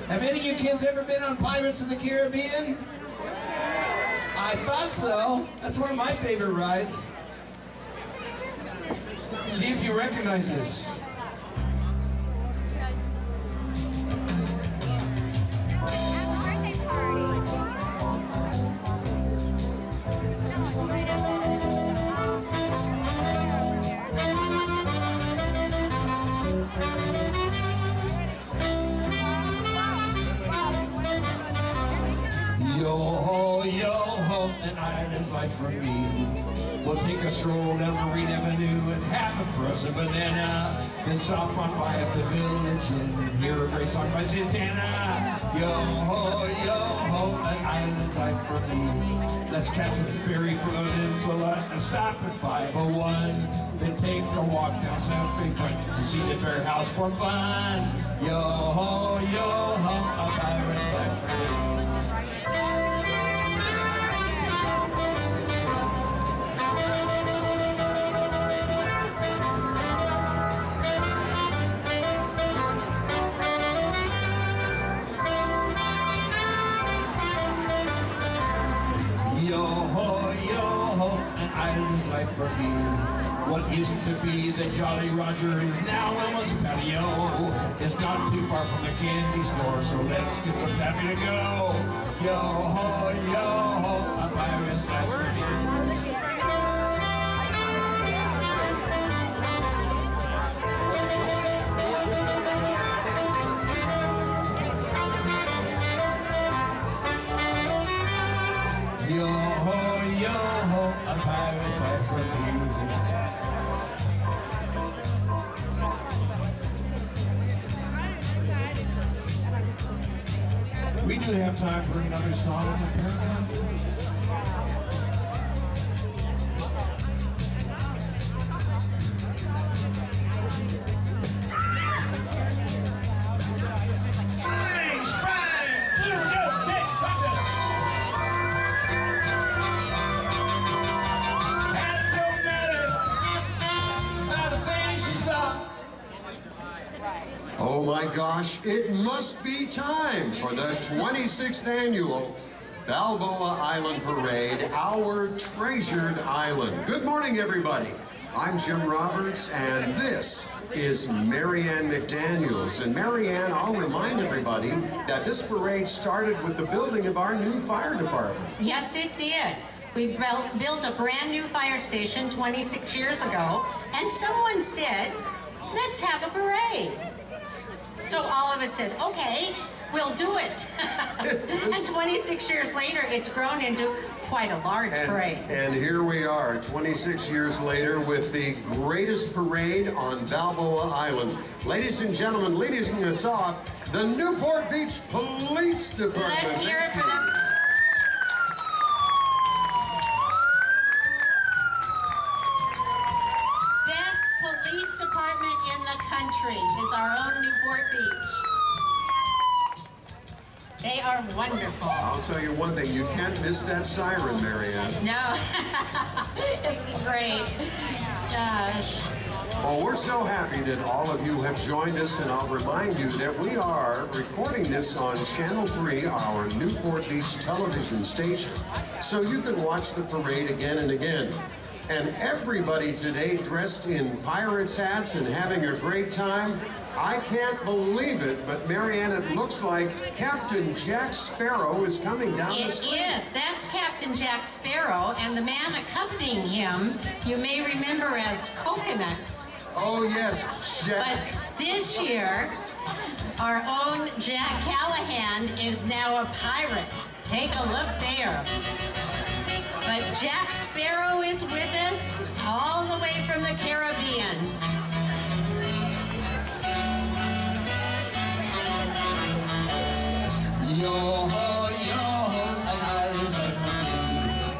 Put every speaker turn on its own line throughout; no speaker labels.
Have any of you kids ever been on Pirates of the Caribbean? I thought so. That's one of my favorite rides. See if you recognize this. Yo-ho, yo-ho, an island's life for me. We'll take a stroll down Marine Avenue and have a frozen banana. Then stop on by at the village and hear a great song by Santana. Yo-ho, yo-ho, an island's life for me. Let's catch a ferry from the peninsula and stop at 501. Then take a walk down South Bayfront and see the Bear House for fun. Yo-ho, yo-ho, a pirate's life for me. Yo-ho, yo-ho, an island's life for me. What used to be the Jolly Roger is now Elmo's patio. It's not too far from the candy store, so let's get some taffy to go. Yo-ho, yo-ho, a pirate's life for me. Yo-ho, yo-ho, a pirate's life for me. We do have time for another song, apparently.
Oh my gosh, it must be time for the 26th annual Balboa Island Parade, our treasured island. Good morning, everybody. I'm Jim Roberts, and this is Marianne McDaniels. And Marianne, I'll remind everybody that this parade started with the building of our new fire department.
Yes, it did. We built a brand new fire station 26 years ago, and someone said, let's have a parade. So all of us said, okay, we'll do it. And 26 years later, it's grown into quite a large parade.
And here we are, 26 years later, with the greatest parade on Balboa Island. Ladies and gentlemen, leading us off, the Newport Beach Police Department.
Let's hear it for them. Best police department in the country is our own Newport Beach. They are wonderful.
I'll tell you one thing, you can't miss that siren, Marianne.
No, it's great. Gosh.
Well, we're so happy that all of you have joined us, and I'll remind you that we are recording this on Channel 3, our Newport Beach television station, so you can watch the parade again and again. And everybody today dressed in pirates' hats and having a great time. I can't believe it, but Marianne, it looks like Captain Jack Sparrow is coming down the street.
It is. That's Captain Jack Sparrow, and the man accompanying him, you may remember as Coconuts.
Oh, yes, Jack.
But this year, our own Jack Callahan is now a pirate. Take a look there. But Jack Sparrow is with us all the way from the Caribbean.
Yo-ho, yo-ho, an island's life for me.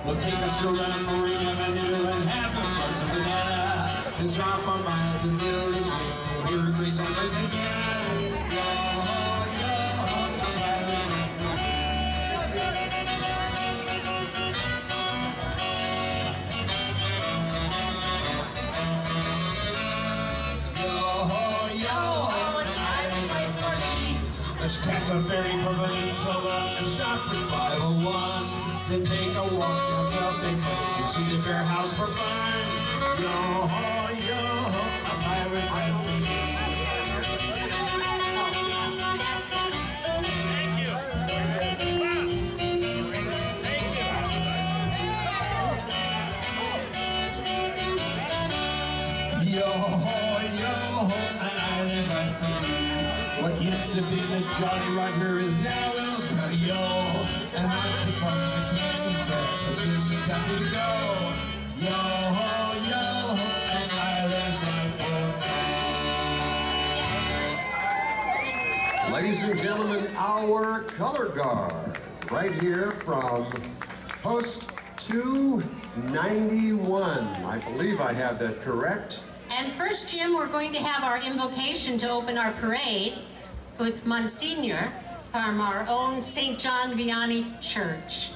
We'll take a stroll down Marine Avenue and have a frozen banana. Then stop on by the village and hear a great song by Santana. Yo-ho, yo-ho, an island's life for me. Yo-ho, yo-ho, an island's life for me. Let's catch a ferry from Peninsula and stop at 501. Then take a walk down South Bay Road to see the Fair House for fun. Yo-ho, a pirate life for me. Yo-ho, an island life for me. What used to be the Jolly Roger is now Will's Yo, and once upon the candy's bed, but here's the time to go. Yo-ho, an island life for me.
Ladies and gentlemen, our color guard, right here from Post 291. I believe I have that correct.
And first, Jim, we're going to have our invocation to open our parade with Monsignor from our own St. John Vianney Church.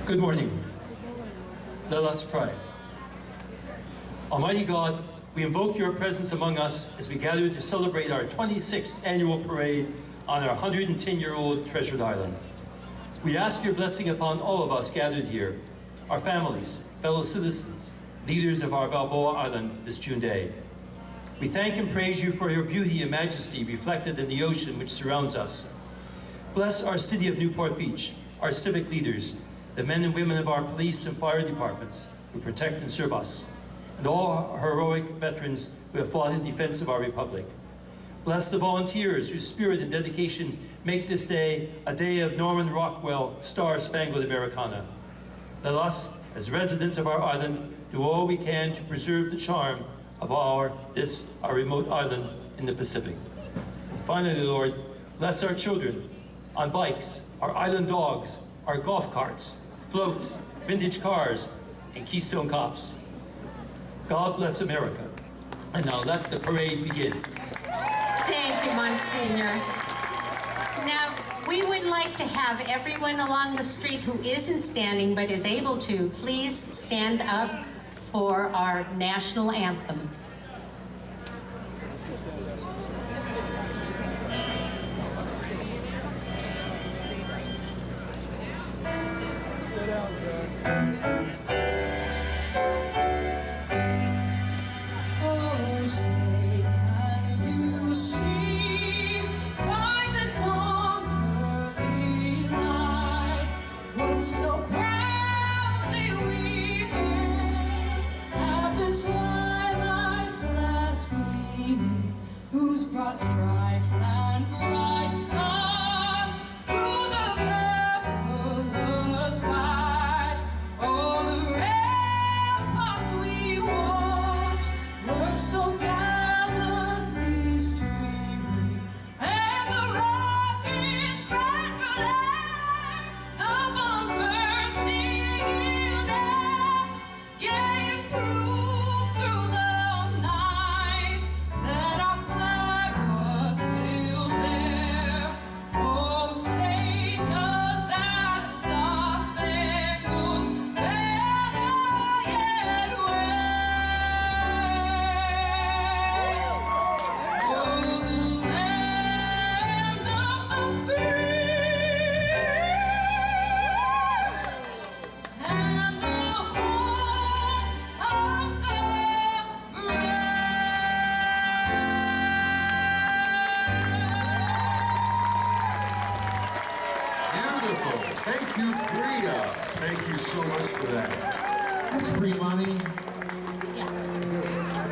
Good morning. Let us pray. Almighty God, we invoke your presence among us as we gather to celebrate our 26th annual parade on our 110-year-old treasured island. We ask your blessing upon all of us gathered here, our families, fellow citizens, leaders of our Balboa Island this June day. We thank and praise you for your beauty and majesty reflected in the ocean which surrounds us. Bless our city of Newport Beach, our civic leaders, the men and women of our police and fire departments who protect and serve us, and all our heroic veterans who have fought in defense of our republic. Bless the volunteers whose spirit and dedication make this day a day of Norman Rockwell Star-Spangled Americana. Let us, as residents of our island, do all we can to preserve the charm of our remote island in the Pacific. Finally, Lord, bless our children on bikes, our island dogs, our golf carts, floats, vintage cars, and Keystone Cops. God bless America. And now let the parade begin.
Thank you, Monsignor. Now, we would like to have everyone along the street who isn't standing but is able to, please stand up for our national anthem.
Stripes and bright stars through the perilous fight. Oh, the ramparts we watched were so gallantly streaming, and the rockets crackling, the bombs bursting in air, gave proof through the night that our flag was still there. Oh, say does that star-spangled banner yet wave? Oh, the land of the free and the home of the
Beautiful. Thank you, Priya. Thank you so much for that.
That's free money.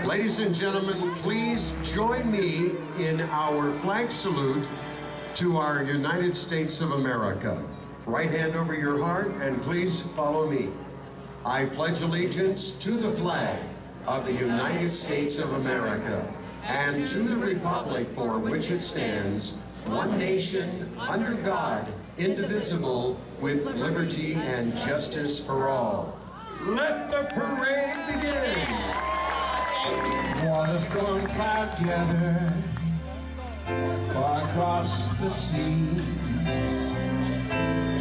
Ladies and gentlemen, please join me in our flag salute to our United States of America. Right hand over your heart, and please follow me. I pledge allegiance to the flag of the United States of America and to the republic for which it stands, one nation, under God, indivisible, with liberty and justice for all. Let the parade begin!
While the storm cloud gathered far across the sea,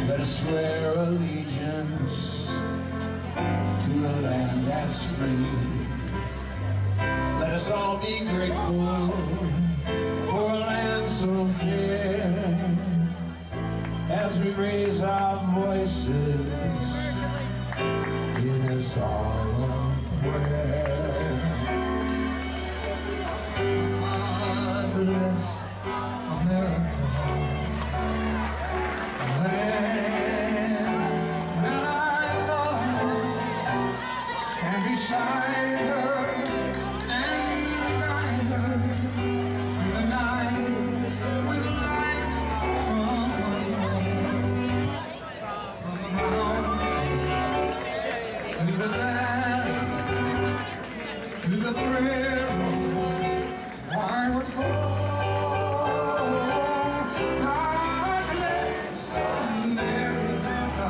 let us swear allegiance to a land that's free. us all be grateful for a land so fair as we raise our voices in a solemn prayer. God bless America, land that I love, stand beside her and guide her through the night with light from the mountains, through the valleys, through the prayer room, wide with fall. God bless America,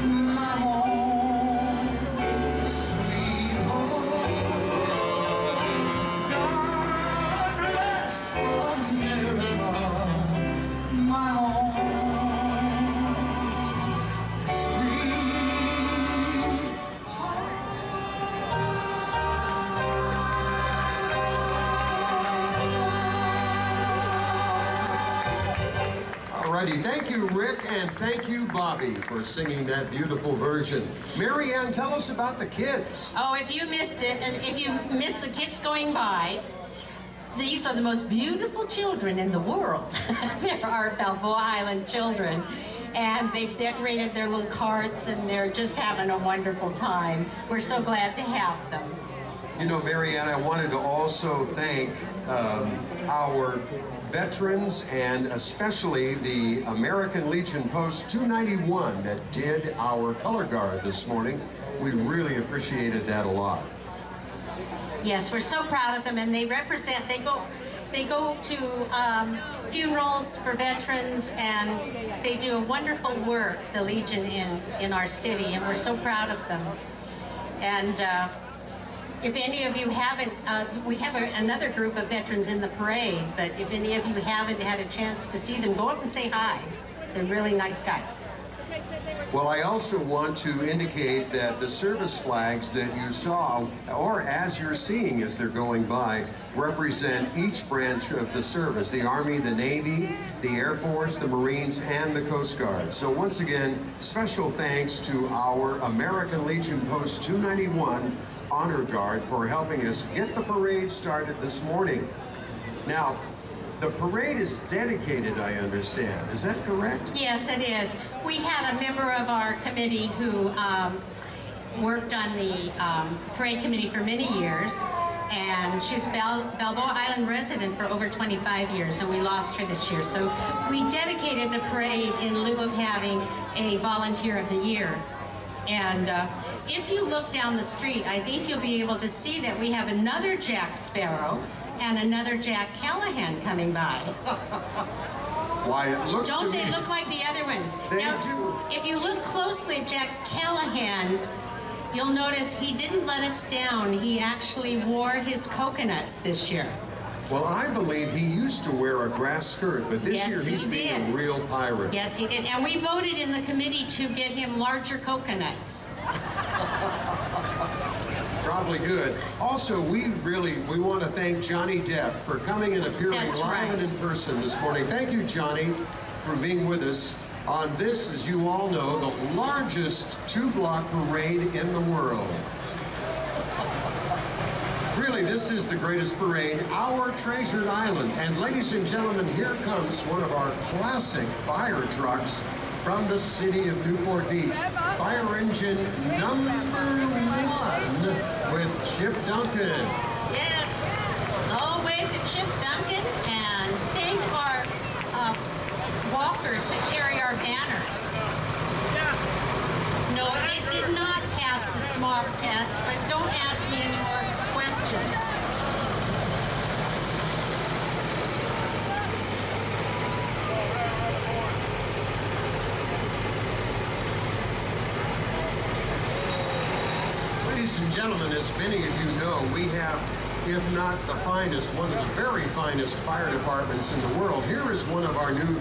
my home, sweet home. God bless America, my home, sweet
Alrighty, thank you, Rick, and thank you, Bobby, for singing that beautiful version. Mary Ann, tell us about the kids.
Oh, if you missed it, and if you missed the kids going by, these are the most beautiful children in the world. There are Balboa Island children, and they've decorated their little carts, and they're just having a wonderful time. We're so glad to have them.
You know, Mary Ann, I wanted to also thank our veterans and especially the American Legion Post 291 that did our color guard this morning. We really appreciated that a lot.
Yes, we're so proud of them, and they represent, they go to funerals for veterans, and they do a wonderful work, the Legion, in our city, and we're so proud of them. And if any of you haven't, we have another group of veterans in the parade, but if any of you haven't had a chance to see them, go up and say hi. They're really nice guys.
Well, I also want to indicate that the service flags that you saw, or as you're seeing as they're going by, represent each branch of the service: the Army, the Navy, the Air Force, the Marines, and the Coast Guard. So once again, special thanks to our American Legion Post 291 Honor Guard for helping us get the parade started this morning. Now, the parade is dedicated, I understand. Is that correct?
Yes, it is. We had a member of our committee who worked on the parade committee for many years, and she was a Balboa Island resident for over 25 years, and we lost her this year. So we dedicated the parade in lieu of having a volunteer of the year. And if you look down the street, I think you'll be able to see that we have another Jack Sparrow and another Jack Callahan coming by.
Why, it looks to
Don't
me...
they look like the other ones?
They
Now,
do.
if you look closely at Jack Callahan, you'll notice he didn't let us down. He actually wore his coconuts this year.
Well, I believe he used to wear a grass skirt, but this
Yes,
year he's
he
being a
did.
real pirate.
Yes, he did. And we voted in the committee to get him larger coconuts.
Probably good. Also, we want to thank Johnny Depp for coming and appearing
That's
live
right.
and in person this morning. Thank you, Johnny, for being with us on this, as you all know, the largest two-block parade in the world. Really, this is the greatest parade, our treasured island. And ladies and gentlemen, here comes one of our classic fire trucks from the city of Newport Beach. Fire engine number 1 with Chip Duncan.
Yes. All wave to Chip Duncan and thank our walkers that carry our banners. No, it did not pass the smog test, but don't ask me any more questions.
Ladies and gentlemen, as many of you know, we have, if not the finest, one of the very finest fire departments in the world. Here is one of our new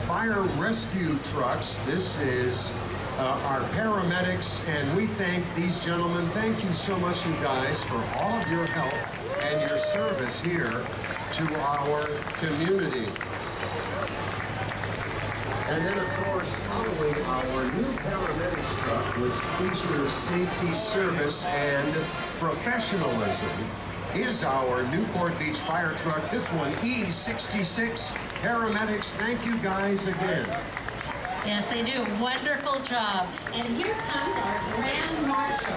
fire rescue trucks. This is our paramedics, and we thank these gentlemen. Thank you so much, you guys, for all of your help and your service here to our community. And then, of course, following our new paramedics truck, which features safety, service, and professionalism, is our Newport Beach fire truck. This one, E66 Paramedics. Thank you guys again.
Yes, they do a wonderful job. And here comes our Grand Marshal.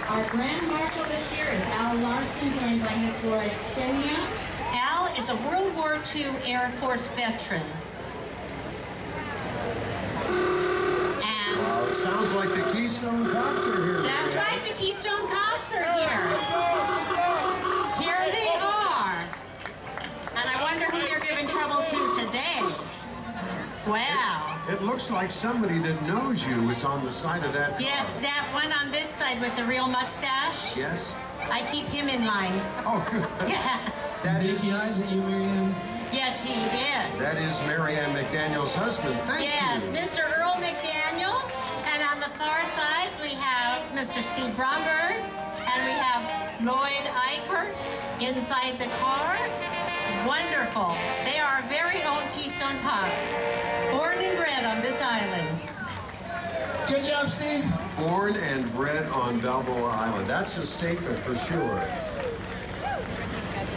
Our Grand Marshal this year is Al Larson, joined by his wife, Senia. Al is a World War II Air Force veteran.
Wow, it sounds like the Keystone Cops are here.
That's right, the Keystone Cops are here. Here they are. And I wonder who they're giving trouble to today. Wow.
It looks like somebody that knows you is on the side of that car.
Yes, that one on this side with the real mustache.
Yes?
I keep him in line.
Oh, good.
Yeah.
That is,
you, Marianne?
Yes, he is.
that is Marianne McDaniel's husband. Thank
Yes,
you.
Mr. Earl McDaniel. And on the far side, we have Mr. Steve Bromberg. And we have Lloyd Eicher inside the car. Wonderful. They are our very own Keystone Cops. Born and bred on this island.
Good job, Steve.
Born and bred on Balboa Island. That's a statement for sure.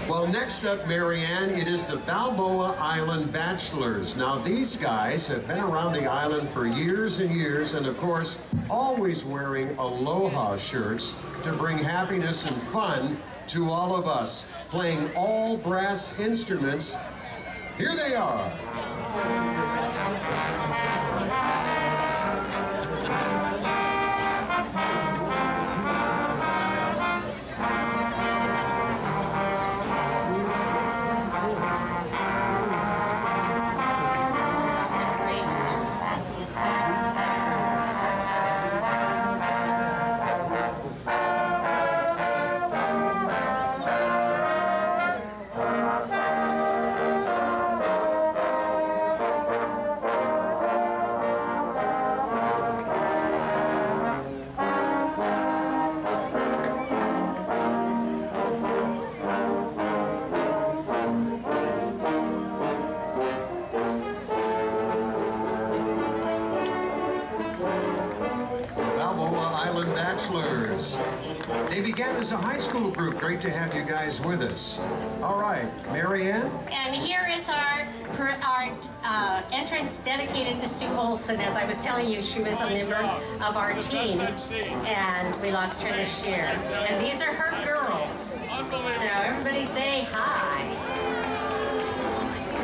Well, next up, Marianne, it is the Balboa Island Bachelors. Now, these guys have been around the island for years and years, and of course, always wearing Aloha shirts to bring happiness and fun to all of us, playing all brass instruments. Here they are. They began as a high school group. Great to have you guys with us. All right, Marianne?
And here is our entrance dedicated to Sue Olson. As I was telling you, she was a member of our team, and we lost her this year. And these are her girls. So everybody say hi.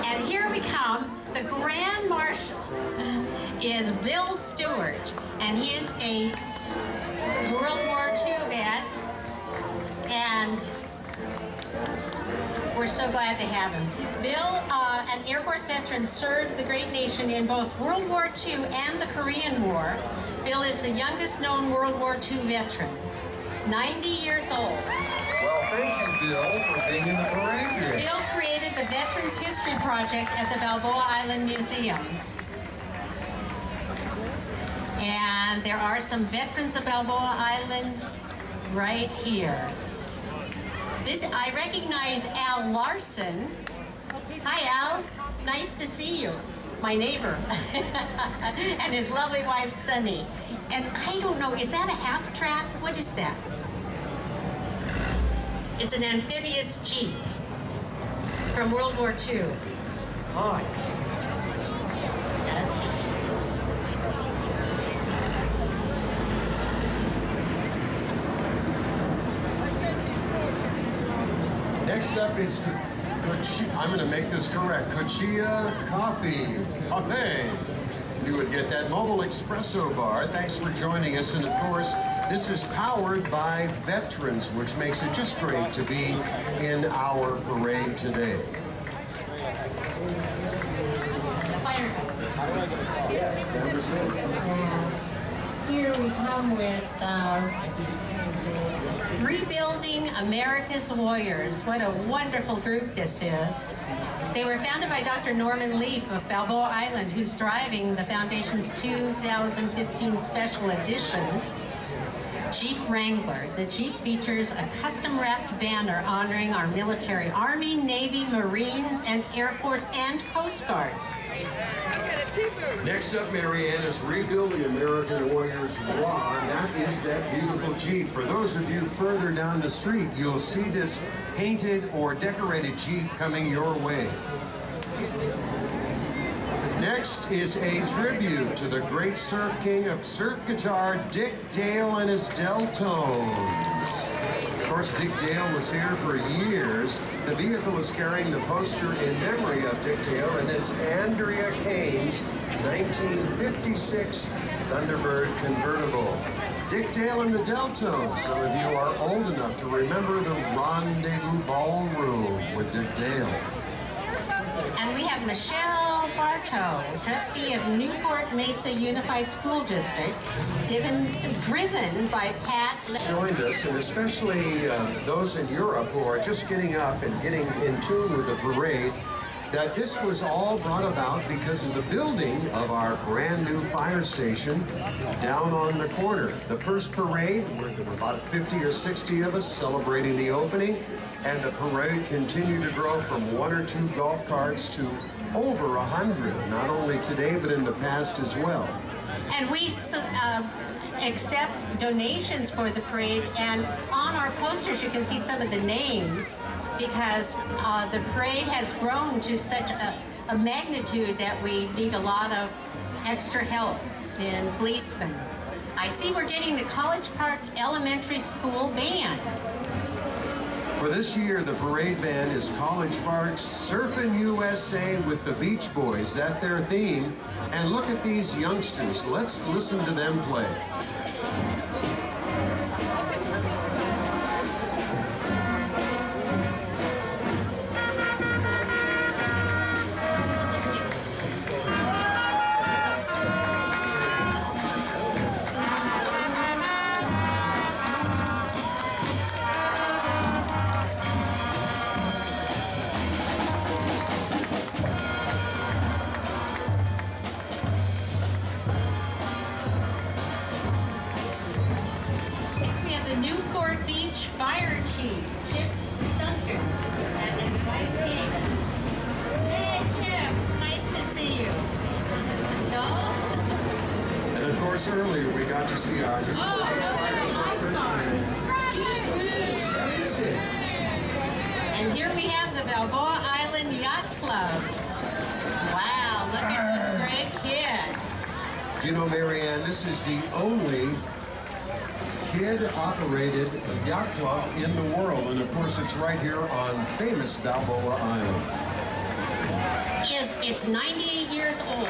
And here we come. The Grand Marshal is Bill Stewart, and he is a World War II vet, and we're so glad to have him. Bill, an Air Force veteran, served the great nation in both World War II and the Korean War. Bill is the youngest known World War II veteran, 90 years old.
Well, thank you, Bill, for being in the parade here.
Bill created the Veterans History Project at the Balboa Island Museum. And there are some veterans of Balboa Island right here. I recognize Al Larson. Hi, Al. Nice to see you. My neighbor. And his lovely wife, Sunny. And I don't know, is that a half track? What is that? It's an amphibious Jeep from World War II. Oh.
Next up is, I'm going to make this correct, Kochia Coffee. You would get that mobile espresso bar. Thanks for joining us. And of course, this is powered by veterans, which makes it just great to be in our parade today.
Here we come with Rebuilding America's Warriors. What a wonderful group this is. They were founded by Dr. Norman Leaf of Balboa Island, who's driving the Foundation's 2015 special edition Jeep Wrangler. The Jeep features a custom-wrapped banner honoring our military, Army, Navy, Marines, and Air Force, and Coast Guard.
Next up, Marianne, is Rebuilding American Warriors Raw, and that is that beautiful Jeep. For those of you further down the street, you'll see this painted or decorated Jeep coming your way. Next is a tribute to the great surf king of surf guitar, Dick Dale and his Deltones. Of course, Dick Dale was here for years. The vehicle is carrying the poster in memory of Dick Dale, and it's Andrea Kane's 1956 Thunderbird convertible. Dick Dale and the Deltones. Some of you are old enough to remember the Rendezvous Ballroom with Dick Dale.
And we have Michelle Bartow, trustee of Newport Mesa Unified School District, driven by Pat.
Joined us, and especially those in Europe who are just getting up and getting in tune with the parade, that this was all brought about because of the building of our brand new fire station down on the corner. The first parade, there were about 50 or 60 of us celebrating the opening, and the parade continued to grow from 1 or 2 golf carts to over 100, not only today, but in the past as well.
And we accept donations for the parade, and on our posters you can see some of the names, because the parade has grown to such a magnitude that we need a lot of extra help in policemen. I see we're getting the College Park Elementary School band.
For this year, the parade band is College Park Surfin' USA with the Beach Boys. That's their theme. And look at these youngsters. Let's listen to them play.
Newport Beach Fire Chief, Chip Duncan, and his wife, Kate. Hey, Chip, nice to see you. No?
And of course, earlier we got to see our Newport Beach
Those are the lifeguards. Excuse me. And here we have the Balboa Island Yacht Club. Wow, look at those great kids.
Do you know, Marianne, this is the only kid-operated yacht club in the world, and of course it's right here on famous Balboa Island.
It's 98 years old.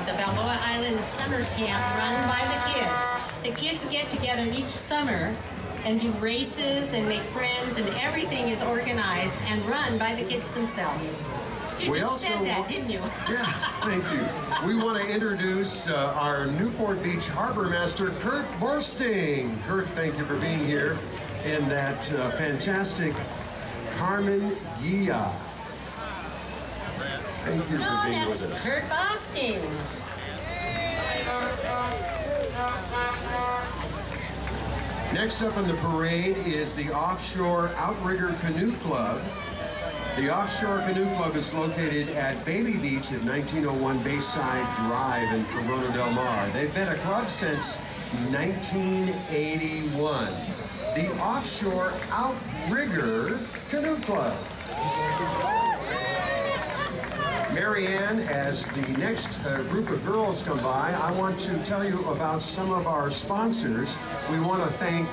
The Balboa Island Summer Camp run by the kids. The kids get together each summer and do races and make friends, and everything is organized and run by the kids themselves. You just said that, didn't you?
Yes, thank you. We want to introduce our Newport Beach Harbor Master, Kurt Borsting. Kurt, thank you for being here in that fantastic Carmen Gia. Thank you for being with us.
Kurt Borsting.
Next up on the parade is the Offshore Outrigger Canoe Club. The Offshore Canoe Club is located at Bailey Beach at 1901 Bayside Drive in Corona del Mar. They've been a club since 1981. The Offshore Outrigger Canoe Club. Marianne, as the next group of girls come by, I want to tell you about some of our sponsors. We want to thank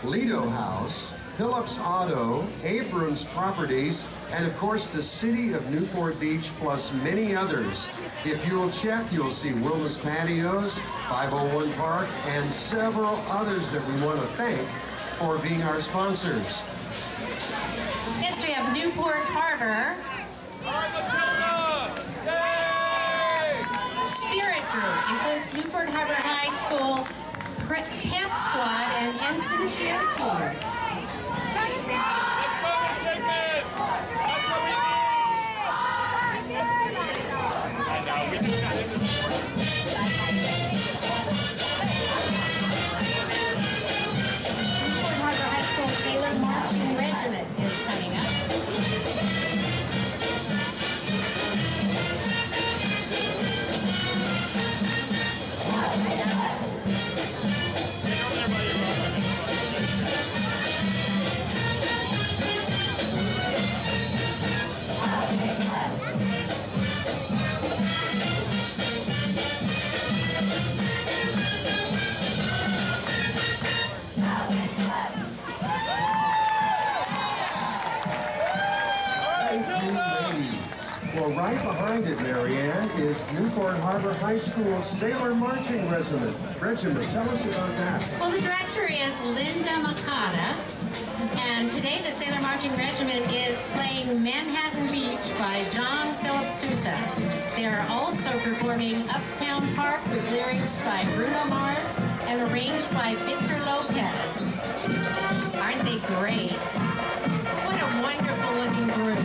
Lido House, Phillips Auto, Abrams Properties, and of course the City of Newport Beach, plus many others. If you'll check, you'll see Wilma's Patios, 501 Park, and several others that we want to thank for being our sponsors.
Next we have Newport Harbor. Spirit Group includes Newport Harbor High School, Pep Squad and Ensign Cheer Team. Newport Harbor High School Sailor Marching Regiment is coming up.
Well, right behind it, Marianne, is Newport Harbor High School Sailor Marching Regiment. Tell us about that.
Well, the director is Linda Makata, and today the Sailor Marching Regiment is playing Manhattan Beach by John Philip Sousa. They are also performing Uptown Park with lyrics by Bruno Mars and arranged by Victor Lopez. Aren't they great? What a wonderful looking group.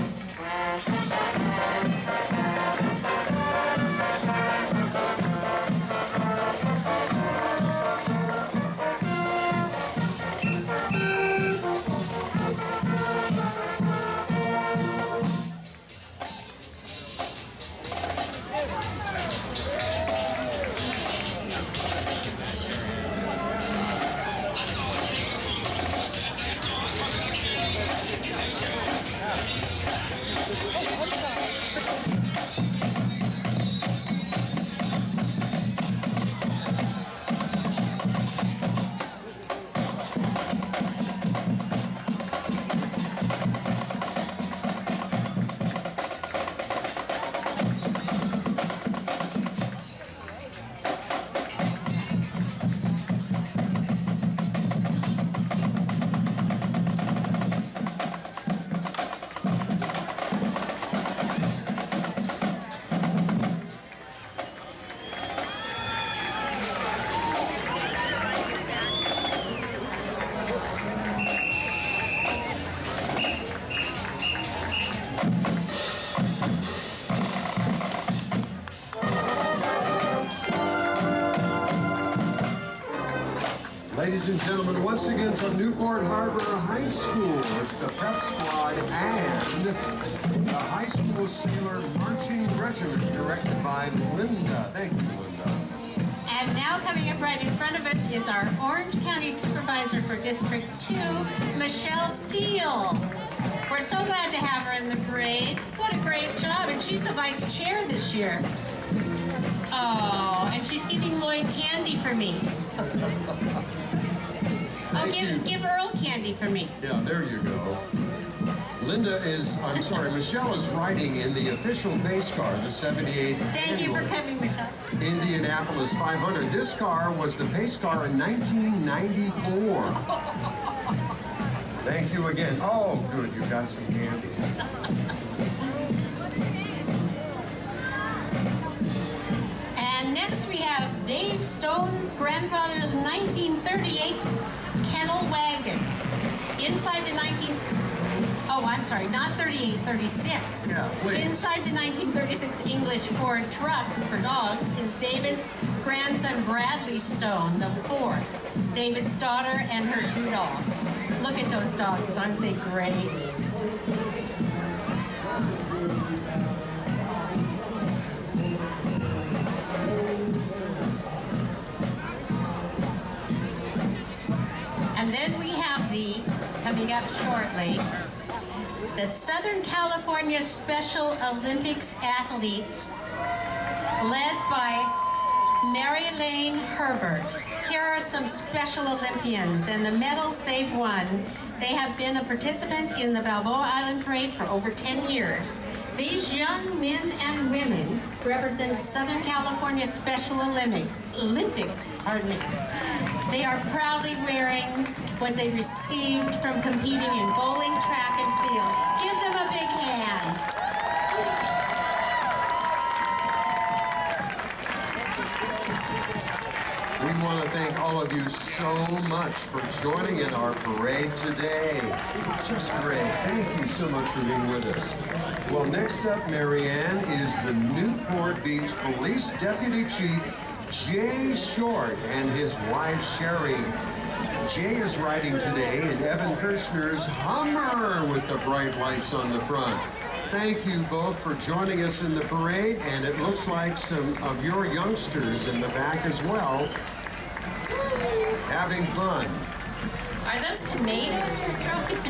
Ladies and gentlemen, once again from Newport Harbor High School, it's the Pep Squad and the High School Sailor Marching Regiment, directed by Linda. Thank you, Linda.
And now coming up right in front of us is our Orange County Supervisor for District 2, Michelle Steele. We're so glad to have her in the parade. What a great job, and she's the vice chair this year. Oh, and she's giving Lloyd candy for me. Oh, give Earl candy for me.
Yeah, there you go. Michelle is riding in the official pace car, the 78th
Thank you for
annual
coming, Michelle.
Indianapolis 500. This car was the pace car in 1994. Thank you again. Oh, good, you got some candy.
And next we have Dave Stone, grandfather's 1938 kennel wagon. Inside the not 38, 36.
Yeah, please.
Inside the 1936 English Ford truck for dogs is David's grandson Bradley Stone, the fourth. David's daughter and her 2 dogs. Look at those dogs, aren't they great? And then we have coming up shortly, the Southern California Special Olympics athletes led by Mary Elaine Herbert. Here are some Special Olympians and the medals they've won. They have been a participant in the Balboa Island Parade for over 10 years. These young men and women represent Southern California Special Olympics. Pardon me. They are proudly wearing what they received from competing in bowling, track, and field. Give them a big hand.
We want to thank all of you so much for joining in our parade today. Just great. Thank you so much for being with us. Well, next up, Marianne, is the Newport Beach Police Deputy Chief, Jay Short, and his wife, Sherry. Jay is riding today in Evan Kirshner's Hummer with the bright lights on the front. Thank you both for joining us in the parade, and it looks like some of your youngsters in the back as well, having fun.
Are those tomatoes you're throwing?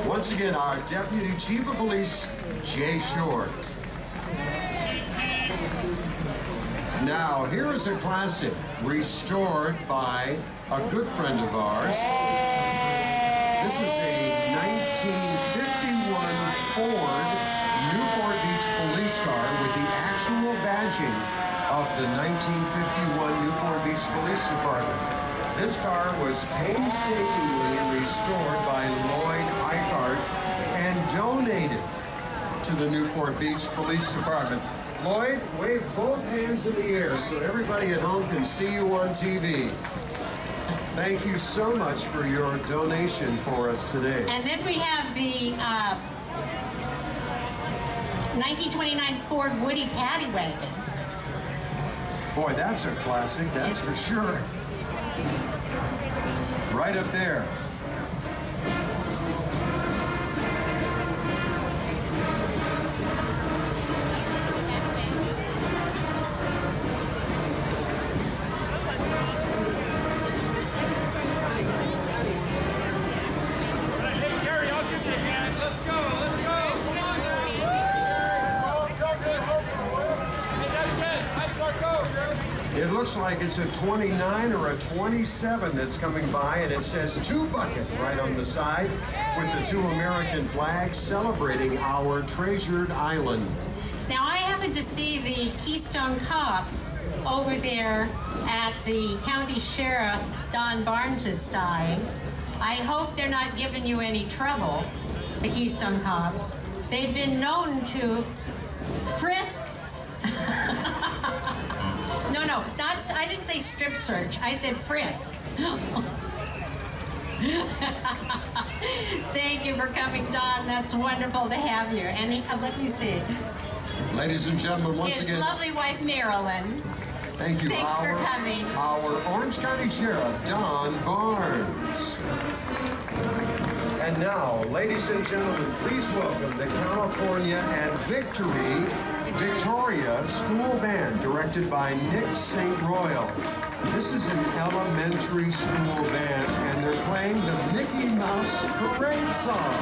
Once again, our Deputy Chief of Police, Jay Short. Now, here is a classic restored by a good friend of ours. This is a 1951 Ford Newport Beach police car with the actual badging of the 1951 Newport Beach Police Department. This car was painstakingly restored by Lloyd Eichhardt and donated to the Newport Beach Police Department. Lloyd, wave both hands in the air so everybody at home can see you on TV. Thank you so much for your donation for us today.
And then we have the 1929 Ford Woody Paddy Wagon.
Boy, that's a classic, that's for sure. Right up there. It looks like it's a 29 or a 27 that's coming by, and it says "To Bucket" right on the side with the two American flags celebrating our treasured island.
Now, I happened to see the Keystone Cops over there at the County Sheriff Don Barnes's side. I hope they're not giving you any trouble, the Keystone Cops. They've been known to frisk. No, I didn't say strip search. I said frisk. Thank you for coming, Don. That's wonderful to have you. And let me see.
Ladies and gentlemen, once
His
again,
lovely wife, Marilyn.
thank you.
Thanks for coming.
Our Orange County Sheriff, Don Barnes. And now, ladies and gentlemen, please welcome the California and Victoria School Band, directed by Nick St. Royal. This is an elementary school band, and they're playing the Mickey Mouse Parade song.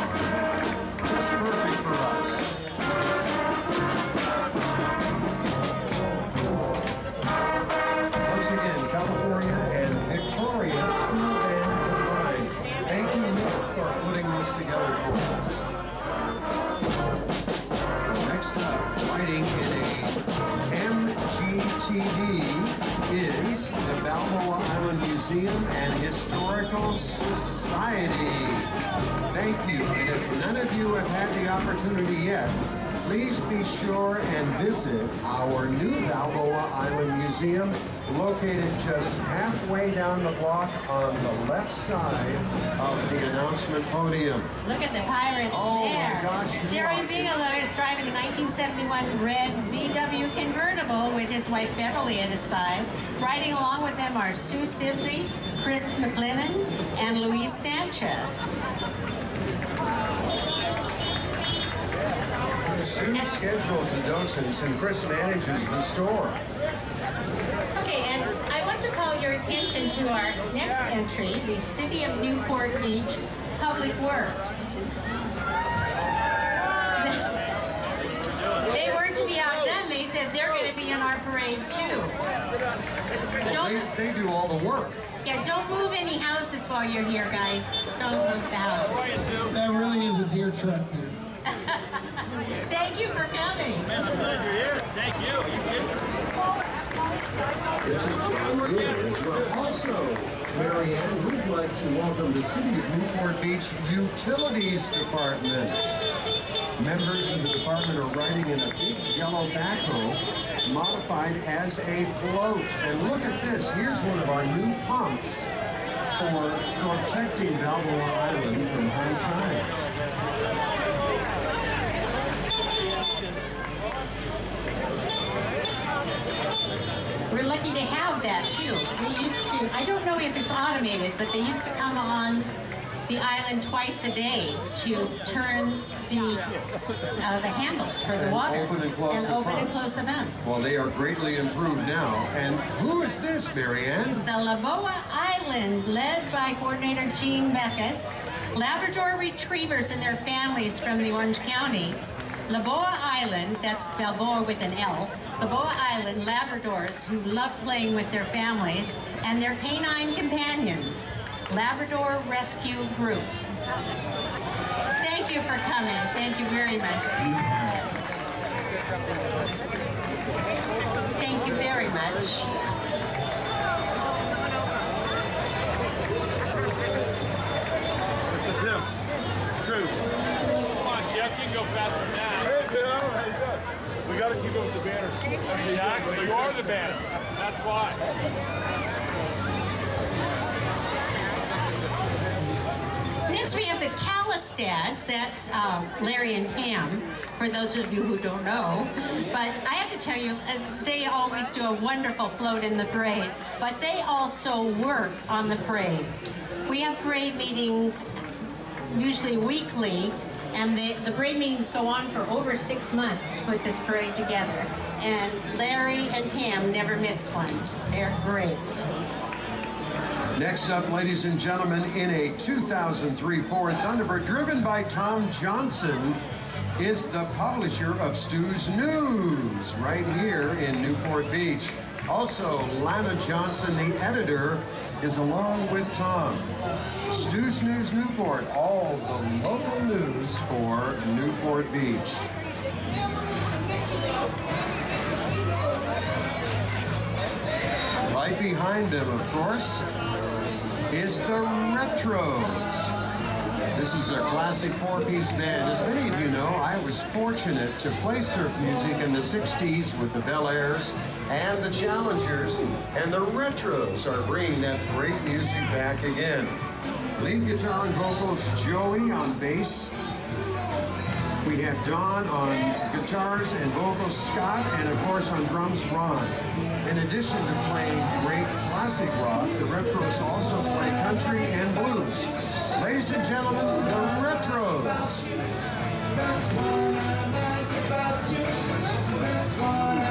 Just perfect for us. Once again, California and Victoria School Band combined. Thank you, Nick, for putting this together for us. Next up, riding in a MGTV is the Balboa Island Museum and Historical Society. Thank you. And if none of you have had the opportunity yet, please be sure and visit our new Balboa Island Museum, located just halfway down the block on the left side of the announcement podium.
Look at the pirates
Oh, my
there.
gosh, you
Jerry
are-
Bigelow is driving a 1971 red VW convertible with his wife Beverly at his side. Riding along with them are Sue Sibley, Chris McLennan, and Luis Sanchez.
Sue schedules the docents and Chris manages the store.
Okay, and I want to call your attention to our next entry, the City of Newport Beach Public Works. They were to be outdone. They said they're going to be in our parade too.
They do all the work.
Yeah, don't move any houses while you're here, guys. Don't move the houses.
That really is a deer truck here.
Thank you for coming.
It's a John Deere as well. Also, Marianne, we'd like to welcome the City of Newport Beach Utilities Department. Members of the department are riding in a big yellow backhoe modified as a float. And look at this, here's one of our new pumps for protecting Balboa Island from high tides.
We're lucky to have that too. They used to, I don't know if it's automated, but they used to come on the island twice a day to turn the handles for the water
Open and close the
open and
pumps.
close the pumps.
Well, they are greatly improved now. And who is this, Marianne?
The Laboa Island, led by Coordinator Jean Beckus, Labrador Retrievers and their families from the Orange County. Laboa Island, that's Balboa with an L, Laboa Island Labradors who love playing with their families and their canine companions. Labrador Rescue Group. Thank you for coming. Thank you very much. Thank you very much.
This is him. Cruz.
Come on, Jeff, you can go faster than that.
Hey, Bill, how you doing? We got to keep up with the banner.
Exactly, you are the banner. That's why.
Next we have the Calistads, that's Larry and Pam, for those of you who don't know. But I have to tell you, they always do a wonderful float in the parade, but they also work on the parade. We have parade meetings usually weekly, and the parade meetings go on for over 6 months to put this parade together. And Larry and Pam never miss one. They're great.
Next up, ladies and gentlemen, in a 2003 Ford Thunderbird driven by Tom Johnson, is the publisher of Stu's News, right here in Newport Beach. Also, Lana Johnson, the editor, is along with Tom. Stu's News Newport, all the local news for Newport Beach. Right behind them, of course, is the Retros. This is a classic four-piece band. As many of you know, I was fortunate to play surf music in the 60s with the Bel Airs and the Challengers, and the Retros are bringing that great music back again. Lead guitar and vocals, Joey on bass. We have Don on guitars and vocals, Scott, and of course on drums, Ron. In addition to playing great classic rock, the Retros also play country and blues. Ladies and gentlemen, the Retros. That's what I like about you. That's what I like.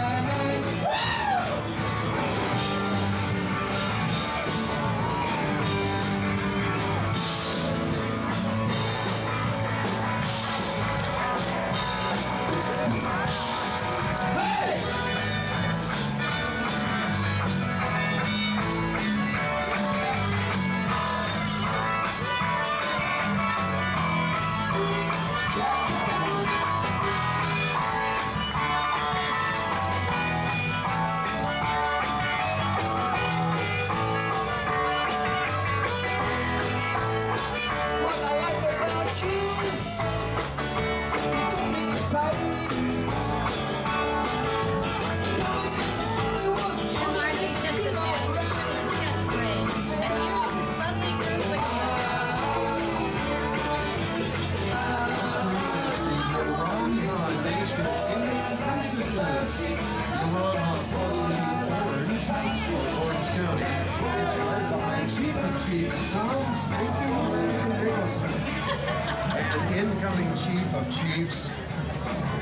Incoming Chief of Chiefs,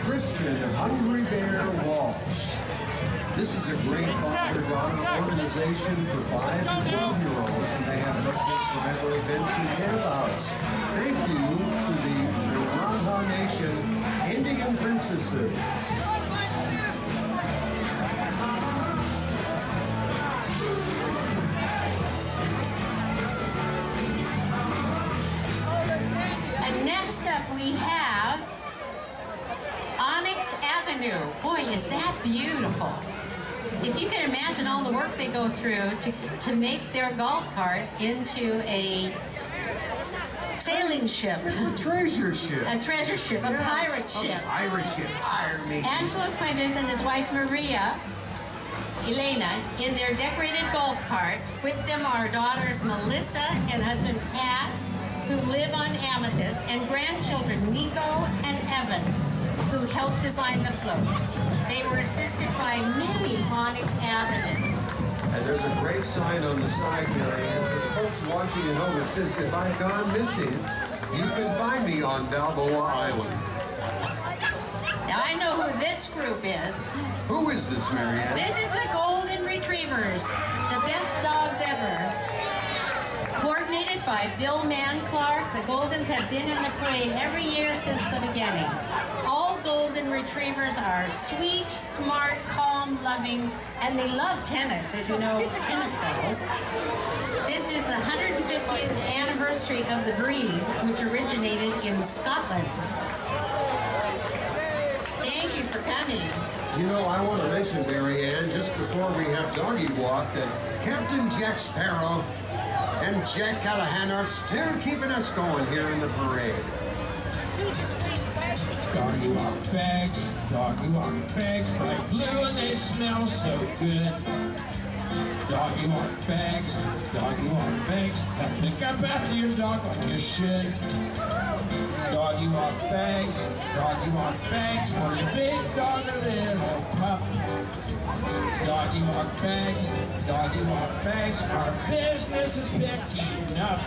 Christian Hungry Bear Walsh. This is a great father-daughter organization for 5 to 12-year-olds, and they have benefits for member events and handouts. Thank you to the Navajo Nation Indian Princesses.
We have Onyx Avenue. Boy, is that beautiful. If you can imagine all the work they go through to make their golf cart into a sailing ship,
It's a treasure ship.
a treasure ship, a
Yeah,
pirate ship.
A pirate ship. Hire me.
Angela Quintas and his wife Maria Elena in their decorated golf cart. With them are daughters Melissa and husband Pat, who live on Amethyst, and grandchildren Nico and Evan, who helped design the float. They were assisted by many Onyx Avenue.
And there's a great sign on the side, Mary Ann. For the folks watching at home, it says, if I've gone missing, you can find me on Balboa Island.
Now I know who this group is.
Who is this, Mary Ann?
This is the Golden Retrievers, the best dogs ever. Coordinated by Bill Mann Clark, the Goldens have been in the parade every year since the beginning. All Golden Retrievers are sweet, smart, calm, loving, and they love tennis, as you know, tennis balls. This is the 150th anniversary of the breed, which originated in Scotland. Thank you for coming.
You know, I want to mention, Mary Ann, just before we have doggy walk, that Captain Jack Sparrow and Jack Callahan are still keeping us going here in the parade.
Doggy walk bags, bright blue and they smell so good. Doggy walk bags, pick up after your dog like you should. Doggy walk bags, for your big dog or little pup. Doggy walk bags, our business is picking up.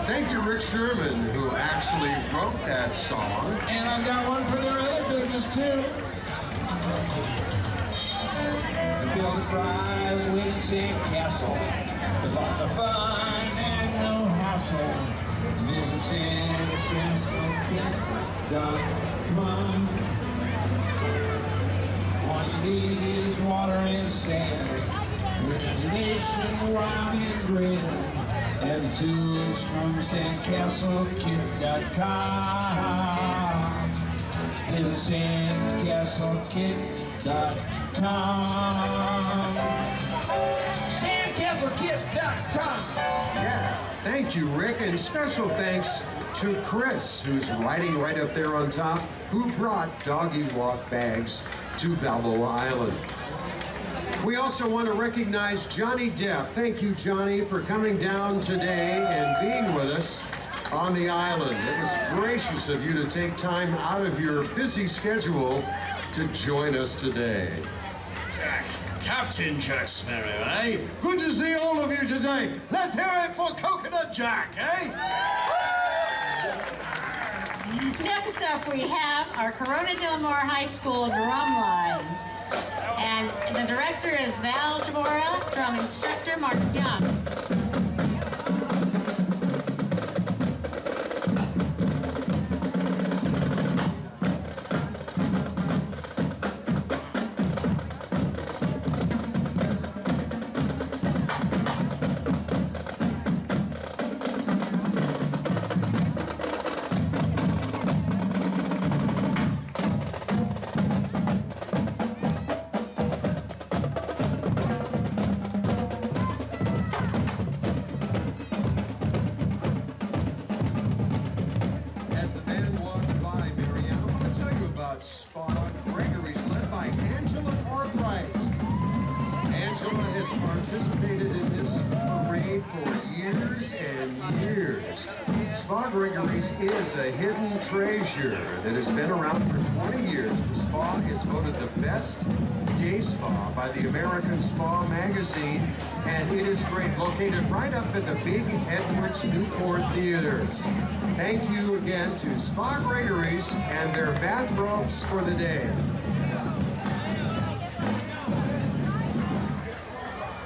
Thank you, Rick Sherman, who actually wrote that song.
And I've got one for their other business too. Build a prize with Sandcastle. With lots of fun and no hassle. Visit sandcastle.com. All you need is water and sand. With imagination, wild and grand. And tools from sandcastlekit.com. Visit sandcastlekit.com. Sandcastlekit.com.
Yeah, thank you, Rick, and special thanks to Chris, who's riding right up there on top, who brought doggy walk bags to Balboa Island. We also want to recognize Johnny Depp. Thank you, Johnny, for coming down today and being with us on the island. It was gracious of you to take time out of your busy schedule to join us today.
Jack, Captain Jack Sparrow, eh? Good to see all of you today. Let's hear it for Coconut Jack, eh?
Next up, we have our Corona Del Mar High School drum line. And the director is Val Jabora, drum instructor Mark Young.
Participated in this parade for years and years. Spa Gregory's is a hidden treasure that has been around for 20 years. The spa is voted the best day spa by the American Spa Magazine, and it is great, located right up at the Big Edwards Newport Theaters. Thank you again to Spa Gregory's and their bathrobes for the day.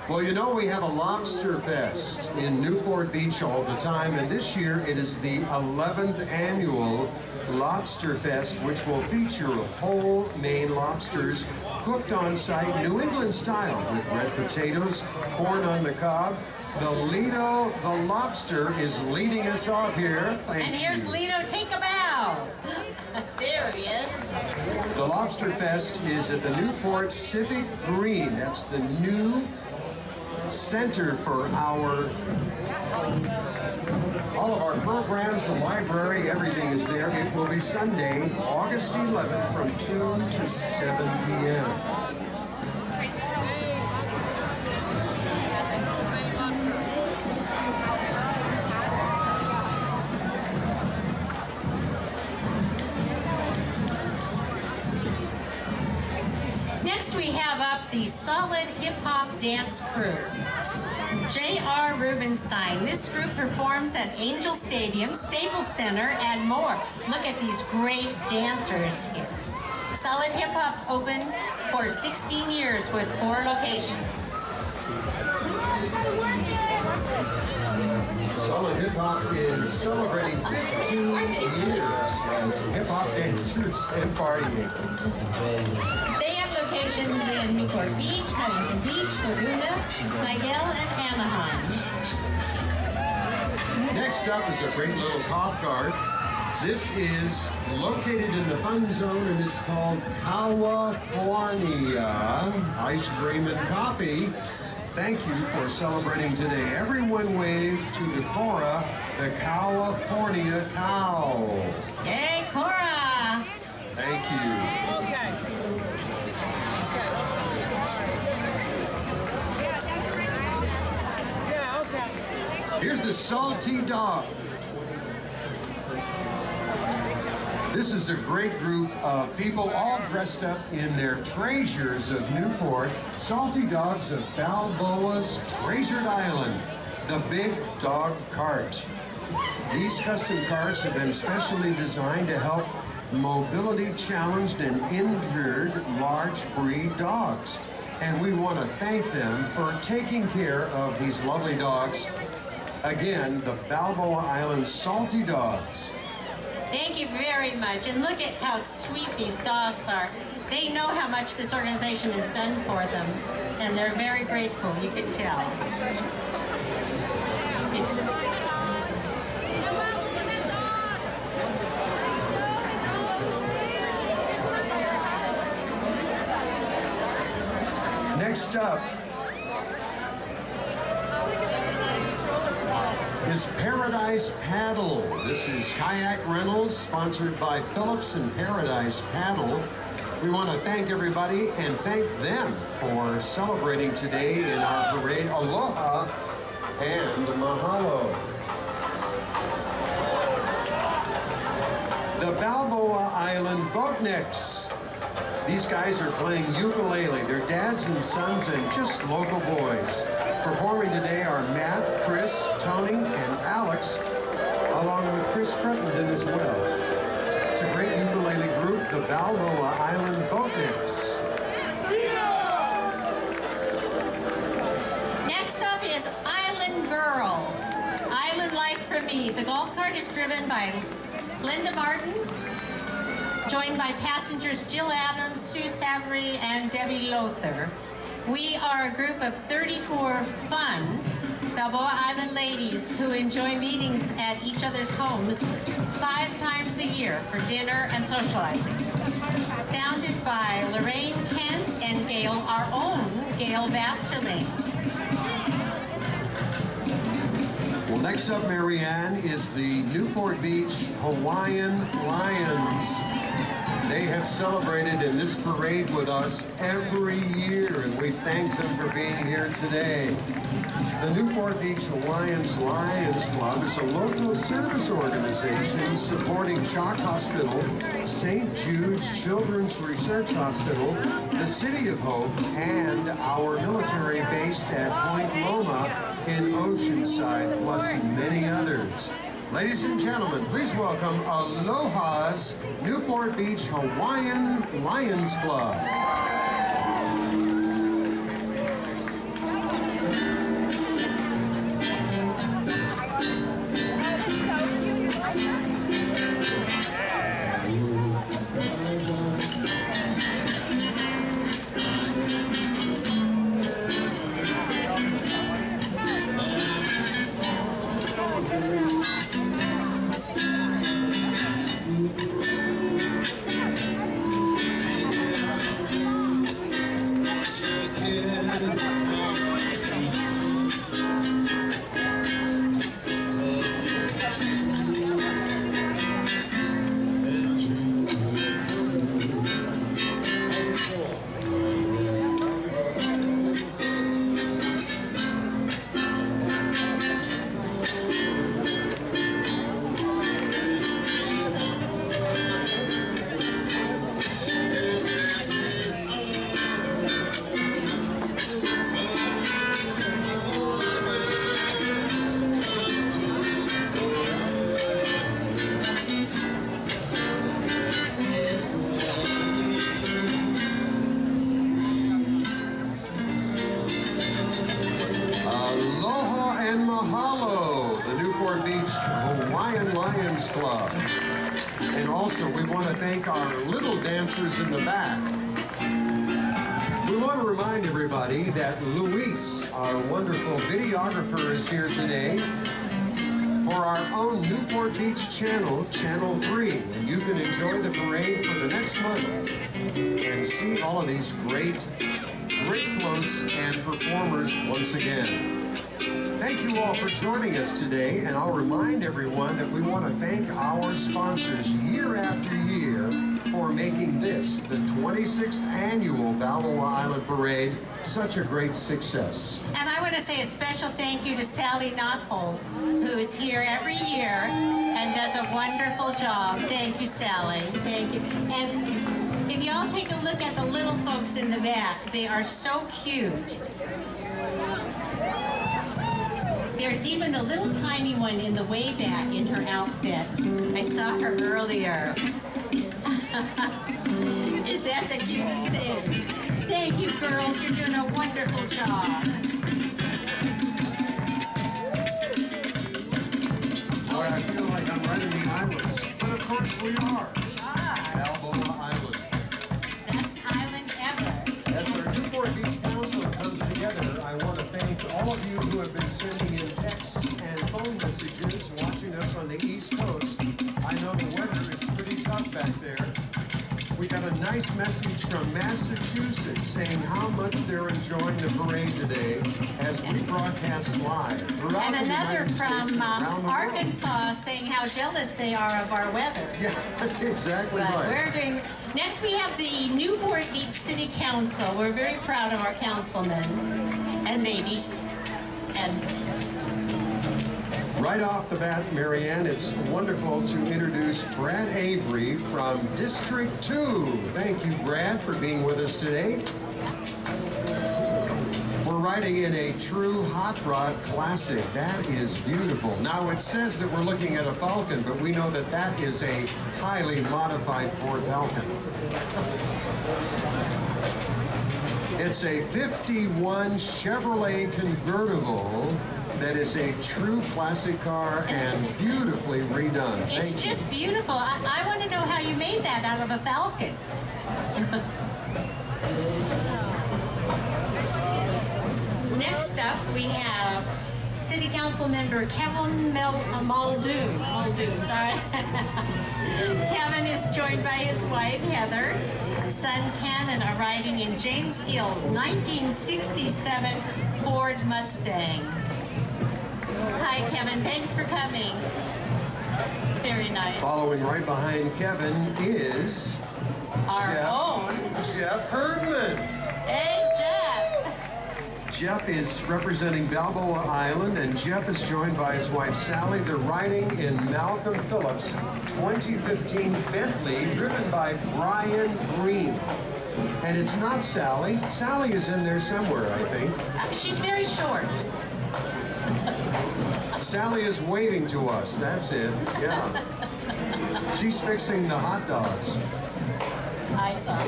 Well, you know, we have a Lobster Fest in Newport Beach all the time, and this year it is the 11th annual Lobster Fest, which will feature whole Maine lobsters cooked on site, New England style, with red potatoes, corn on the cob. The Lido the Lobster is leading us off here.
And here's Lido, take a bow. There he is.
The Lobster Fest is at the Newport Civic Green. That's the new center for our All of our programs, the library, everything is there. It will be Sunday, August 11th from 2 to 7 p.m.
Next we have up the Solid Hip Hop Dance Crew. J.R. Rubenstein. This group performs at Angel Stadium, Staples Center, and more. Look at these great dancers here. Solid Hip Hop's open for 16 years with 4 locations.
Solid Hip Hop is celebrating 15 years as hip hop dancers and partying.
They have locations in Newport Beach, Huntington Beach, Laguna, Nigel, and Anaheim.
Next up is a great little cop cart. This is located in the fun zone and it's called California Ice Cream and Coffee. Thank you for celebrating today. Everyone wave to the Cora, the California cow.
Yay, Cora!
Thank you. Here's the Salty Dog. This is a great group of people all dressed up in their treasures of Newport, Salty Dogs of Balboa's Treasured Island, the Big Dog Cart. These custom carts have been specially designed to help mobility challenged and injured large breed dogs. And we want to thank them for taking care of these lovely dogs. Again, the Balboa Island Salty Dogs.
Thank you very much. And look at how sweet these dogs are. They know how much this organization has done for them, and they're very grateful, you can tell.
Next up is Paradise Paddle. This is kayak rentals sponsored by Phillips and Paradise Paddle. We want to thank everybody and thank them for celebrating today in our parade. Aloha and mahalo. The Balboa Island Boatniks. These guys are playing ukulele. They're dads and sons and just local boys. Performing today are Matt, Chris, Tony, and Alex, along with Chris Crittenden as well. It's a great ukulele group, the Balboa Island Boatniks.
Next up is Island Girls. Island Life for Me. The golf cart is driven by Linda Martin, joined by passengers Jill Adams, Sue Savory, and Debbie Lothar. We are a group of 34 fun Balboa Island ladies who enjoy meetings at each other's homes 5 times a year for dinner and socializing. Founded by Lorraine Kent and Gail, our own Gail Basterling.
Well, next up, Marianne, is the Newport Beach Hawaiian Lions. They have celebrated in this parade with us every year, and we thank them for being here today. The Newport Beach Hawaiians Lions Club is a local service organization supporting Chalk Hospital, St. Jude's Children's Research Hospital, the City of Hope, and our military based at Point Loma in Oceanside, plus many others. Ladies and gentlemen, please welcome Aloha's Newport Beach Hawaiian Lions Club. Mahalo, the Newport Beach Hawaiian Lions Club. And also, we want to thank our little dancers in the back. We want to remind everybody that Luis, our wonderful videographer, is here today for our own Newport Beach channel, Channel 3. And you can enjoy the parade for the next month and see all of these great floats and performers once again. Thank you all for joining us today, and I'll remind everyone that we want to thank our sponsors year after year for making this, the 26th annual Balboa Island Parade, such a great success.
And I want to say a special thank you to Sally Notholm, who's here every year and does a wonderful job. Thank you, Sally. Thank you. And if y'all take a look at the little folks in the back, they are so cute. There's even a little tiny one in the way back in her outfit. I saw her earlier. Is that the cutest thing? Thank you, girls. You're doing a wonderful job.
Boy, I feel like I'm right in the islands, but of course we are. Balboa Island.
Best island ever.
As our Newport Beach Council comes together, I want to thank all of you who have been sending in texts and phone messages watching us on the East Coast. I know the weather is pretty tough back there. We got a nice message from Massachusetts saying how much they're enjoying the parade today as we broadcast live throughout
And
the
another
United States
from
and around the world.
Arkansas saying how jealous they are of our weather.
Yeah, exactly
But
right.
we're doing. Next, we have the Newport Beach City Council. We're very proud of our councilmen and ladies. And
Right off the bat, Marianne, it's wonderful to introduce Brad Avery from District 2. Thank you, Brad, for being with us today. We're riding in a true hot rod classic. That is beautiful. Now, it says that we're looking at a Falcon, but we know that that is a highly modified Ford Falcon. It's a 51 Chevrolet convertible that is a true classic car and beautifully redone.
it's
Thank you.
just beautiful. I want to know how you made that out of a Falcon. Next up, we have City Council Member Kevin Muldoon. Sorry. Kevin is joined by his wife, Heather, son Ken, riding in James Hill's 1967 Ford Mustang. Hi, Kevin. Thanks for coming. Very nice.
Following right behind Kevin is
Our own.
Jeff Herdman.
Hey, Jeff.
Jeff is representing Balboa Island, and Jeff is joined by his wife Sally. They're riding in Malcolm Phillips' 2015 Bentley, driven by Brian Green. And it's not Sally. Sally is in there somewhere, I think.
She's very short.
Sally is waving to us. That's it. Yeah. She's fixing the hot dogs.
I saw.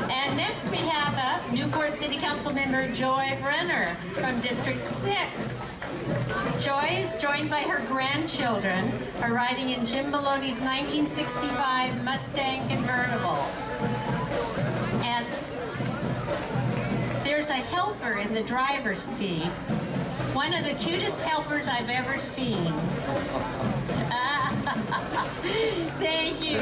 And next we have Newport City Council Member Joy Brenner from District 6. Joy is joined by her grandchildren, riding in Jim Maloney's 1965 Mustang convertible. And there's a helper in the driver's seat. One of the cutest helpers I've ever seen. Thank you.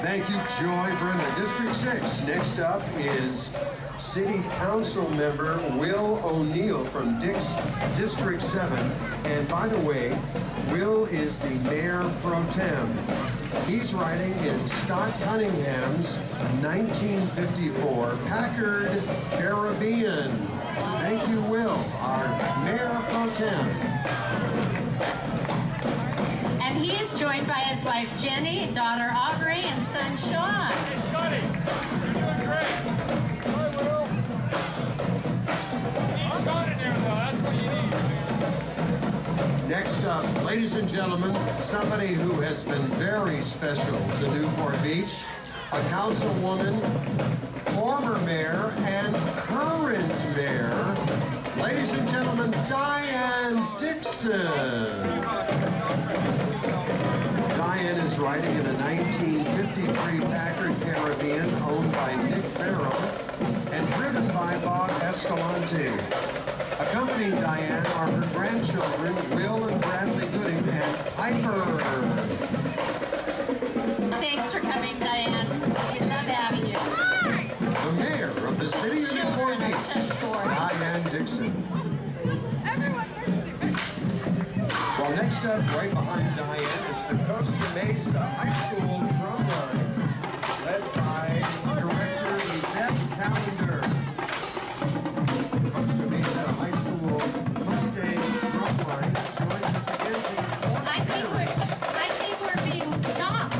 Thank you, Joy Brenner. District 6. Next up is City Council Member Will O'Neill from District 7. And by the way, Will is the Mayor Pro Tem. He's riding in Scott Cunningham's 1954 Packard Caribbean. Thank you, Will, our Mayor Pro Tem.
And he is joined by his wife Jenny, daughter Aubrey, and son Sean.
Hey, Scotty, you're doing great. Hi, Will. You need Sean in there, though. That's what you need.
Next up, ladies and gentlemen, somebody who has been very special to Newport Beach, a councilwoman, former mayor, and current mayor, ladies and gentlemen, Diane Dixon. Diane is riding in a 1953 Packard Caribbean owned by Nick Farrell and driven by Bob Escalante. Accompanying Diane are her grandchildren, Will and Bradley Gooding and Piper.
Thanks for coming, Diane. We love having you.
The mayor of the city of Newport Beach, Diane Dixon. Well, next up, right behind Diane, is the Costa Mesa High School drum line, led by director Yvette Callender. Costa Mesa High School Mustang drum line joins us again.
I think we're being stopped.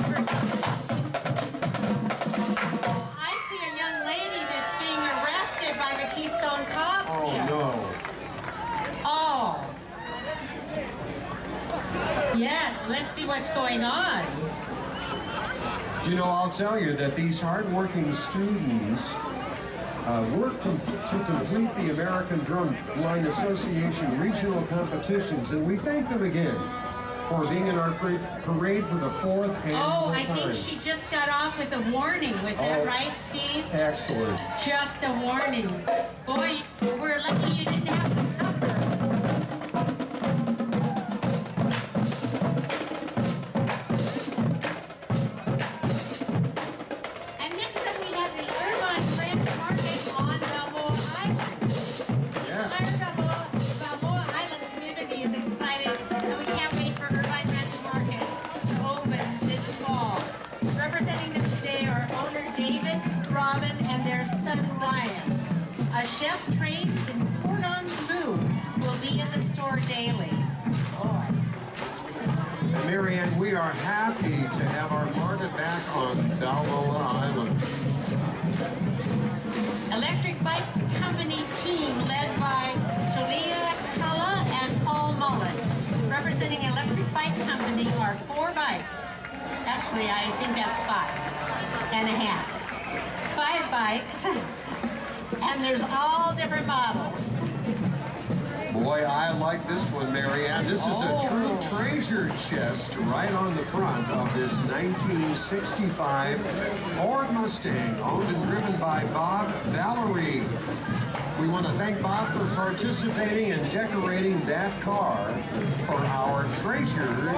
I see a young lady that's being arrested by the Keystone Cops
Oh,
here.
no.
Oh. Yes, let's see what's going on.
You know, I'll tell you that these hardworking students work to complete the American Drum Line Association regional competitions, and we thank them again for being in our parade for the 4th annual
Oh, I
time.
think she just got off with a warning. Was that
Oh.
right, Steve?
Excellent.
Just a warning. Boy, we're lucky you didn't have to cover. And next up we have the Irvine Branch Market on Balboa Island. The entire Balboa Island community is excited, and we can't wait for Irvine Branch Market to open this fall. Representing them today are owner David, Robin, and their son Ryan. A chef trained in cordon bleu will be in the store daily.
And Marianne, we are happy to have our market back on Balboa Island.
Electric Bike Company team led by Julia Culla and Paul Mullen. Representing Electric Bike Company are 4 bikes. Actually, I think that's 5.5. 5 bikes. And there's all different models.
Boy, I like this one, Marianne. This is a true treasure chest right on the front of this 1965 Ford Mustang, owned and driven by Bob Valerie. We want to thank Bob for participating and decorating that car for our Treasure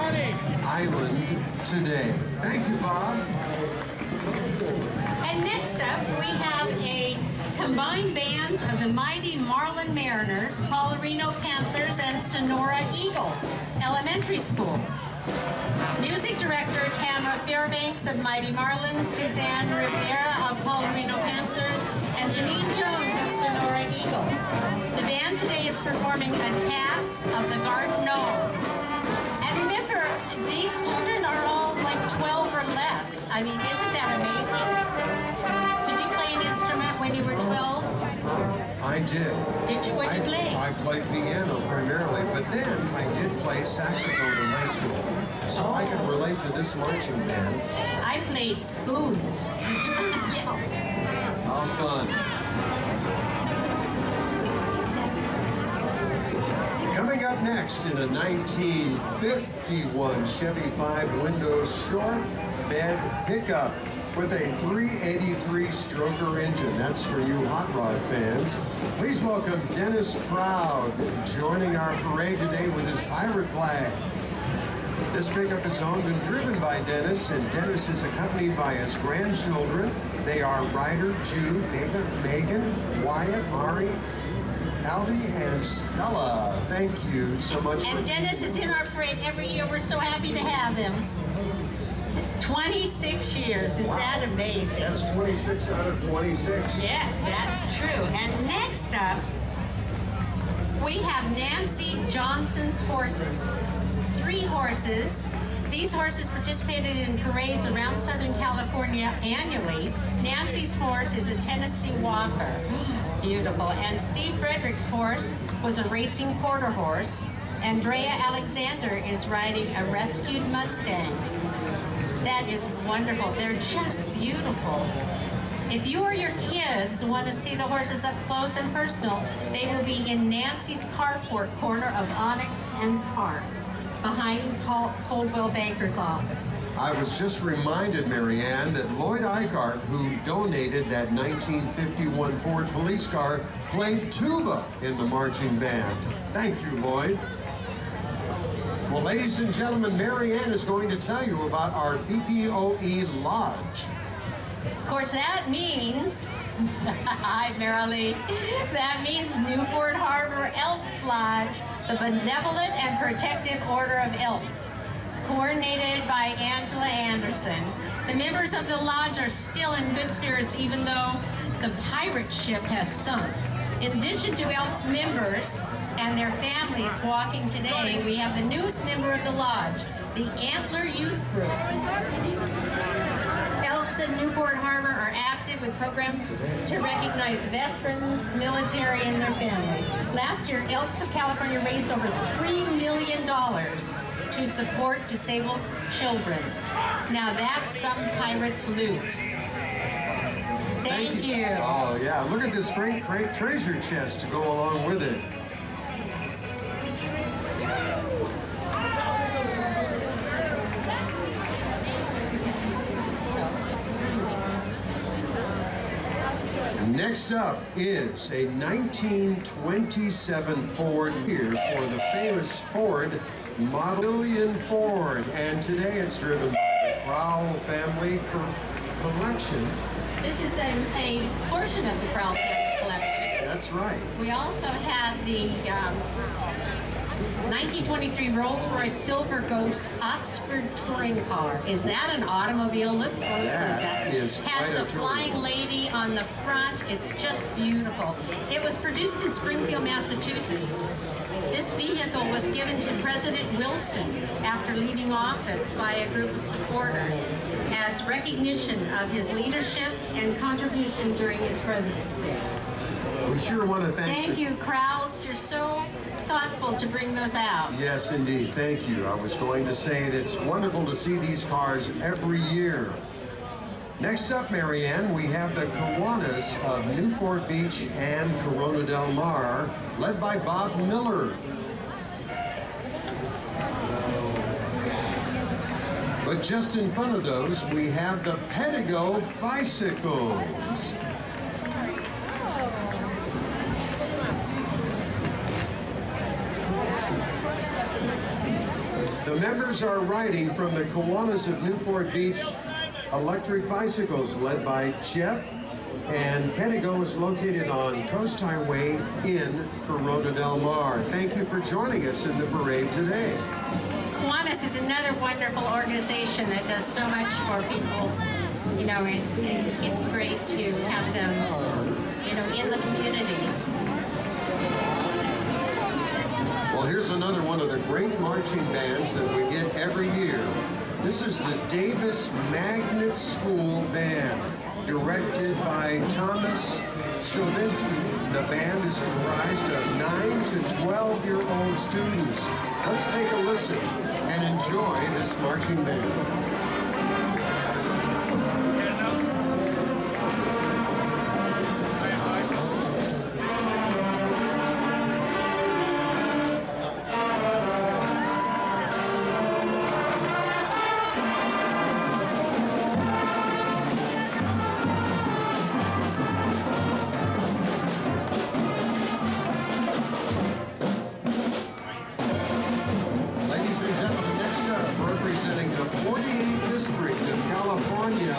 Island today. Thank you, Bob.
And next up, we have a combined bands of the mighty Marlin Mariners, Paularino Panthers, and Sonora Eagles elementary schools. Music director Tamara Fairbanks of Mighty Marlins, Suzanne Rivera of Paularino Panthers, and Janine Jones of Sonora Eagles. The band today is performing Attack of the Garden Gnomes. And remember, these children are all like 12 or less. I mean, isn't that amazing? Could you play an instrument when you were 12?
I did.
Did you? What'd you play?
I played piano primarily, but then I did play saxophone in high school. So I can relate to this marching band.
I played spoons. Yes.
How fun. Coming up next in a 1951 Chevy 5-window short bed pickup with a 383 stroker engine. That's for you hot rod fans. Please welcome Dennis Proud, joining our parade today with his pirate flag. This pickup is owned and driven by Dennis, and Dennis is accompanied by his grandchildren. They are Ryder, Jude, Megan, Wyatt, Mari, Aldi, and Stella. Thank you so much.
And Dennis is in our parade every year. We're so happy to have him. 26 years. Is that amazing?
That's 26 out of 26.
Yes, that's true. And next up, we have Nancy Johnson's horses. 3 horses. These horses participated in parades around Southern California annually. Nancy's horse is a Tennessee Walker. Beautiful. And Steve Frederick's horse was a racing quarter horse. Andrea Alexander is riding a rescued Mustang. That is wonderful. They're just beautiful. If you or your kids want to see the horses up close and personal, they will be in Nancy's carport corner of Onyx and Park, behind Coldwell Banker's office.
I was just reminded, Marianne, that Lloyd Eichart, who donated that 1951 Ford police car, played tuba in the marching band. Thank you, Lloyd. Well, ladies and gentlemen, Marianne is going to tell you about our BPOE Lodge.
Of course, that means, hi Marilee, that means Newport Harbor Elks Lodge, the Benevolent and Protective Order of Elks, coordinated by Angela Anderson. The members of the lodge are still in good spirits even though the pirate ship has sunk. In addition to Elks members and their families walking today, we have the newest member of the lodge, the Antler Youth Group. Elks in Newport Harbor are active with programs to recognize veterans, military, and their family. Last year, Elks of California raised over $3 million to support disabled children. Now that's some pirate's loot. Thank you.
Oh, yeah. Look at this great treasure chest to go along with it. Next up is a 1927 Ford here for the famous Ford Modillion Ford. And today it's driven by the Crowell family collection.
This is a portion of the Crowell family collection.
That's right.
We also have the 1923 Rolls-Royce Silver Ghost Oxford touring car. Is that an automobile? Look closely.
That is quite
has
a
the
touring
Flying
car.
Lady on the front. It's just beautiful. It was produced in Springfield, Massachusetts. This vehicle was given to President Wilson after leaving office by a group of supporters as recognition of his leadership and contribution during his presidency.
We sure want to
Thank you, Crowells. You're so thoughtful to bring those out.
Yes, indeed. Thank you. I was going to say that it's wonderful to see these cars every year. Next up, Marianne, we have the Kiwanis of Newport Beach and Corona Del Mar, led by Bob Miller. But just in front of those, we have the Pedigo bicycles. The members are riding from the Kiwanis of Newport Beach electric bicycles led by Jeff, and Pedigo is located on Coast Highway in Corona Del Mar. Thank you for joining us in the parade today.
Kiwanis is another wonderful organization that does so much for people. You know, it's great to have them, you know, in the community.
Well, here's another one of the great marching bands that we get every year. This is the Davis Magnet School Band, directed by Thomas Chauvinsky. The band is comprised of 9 to 12-year-old students. Let's take a listen and enjoy this marching band. Representing the 48th District of California,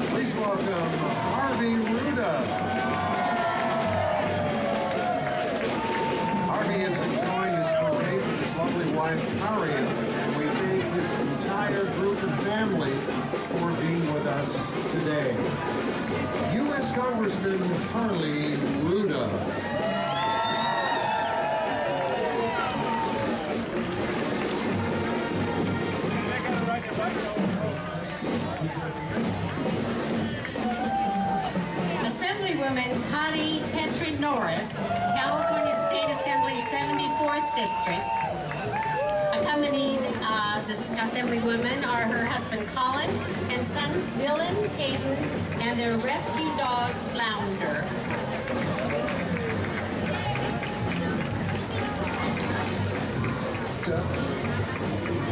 please welcome Harvey Ruda. Harvey is enjoying his parade with his lovely wife, Harriet, and we thank his entire group and family for being with us today. U.S. Congressman Harley Ruda.
Assemblywoman Connie Petrie Norris, California State Assembly 74th District, accompanied the Assemblywoman are her husband Colin and sons Dylan, Hayden, and their rescue dog Flounder.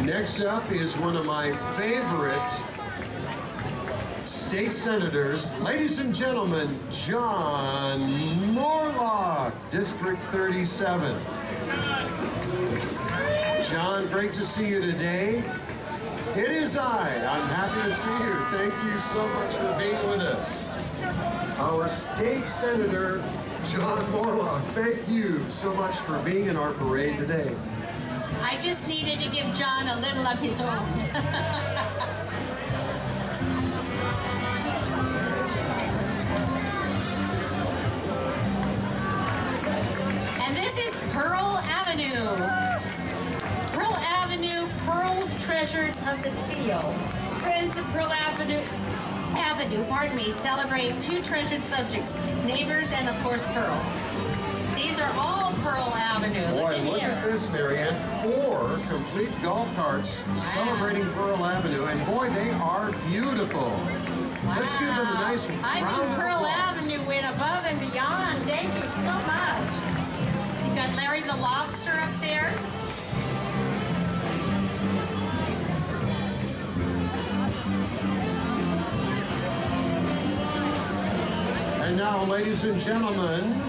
Next up is one of my favorite state senators, ladies and gentlemen, John Morlock, District 37. John, great to see you today. It is I'm happy to see you. Thank you so much for being with us. Our state senator, John Morlock, thank you so much for being in our parade today.
I just needed to give John a little of his own. And this is Pearl Avenue. Pearl Avenue, pearls treasured of the seal. Friends of Pearl Avenue, celebrate two treasured subjects, neighbors and of course pearls. These are all Pearl Avenue.
Boy, look at this, Marianne. 4 complete golf carts celebrating Pearl Avenue, and boy, they are beautiful. Let's give them a nice round
I
of
think Pearl
applause.
Avenue went above and beyond. Thank you so much. You got Larry the Lobster up there.
And now, ladies and gentlemen,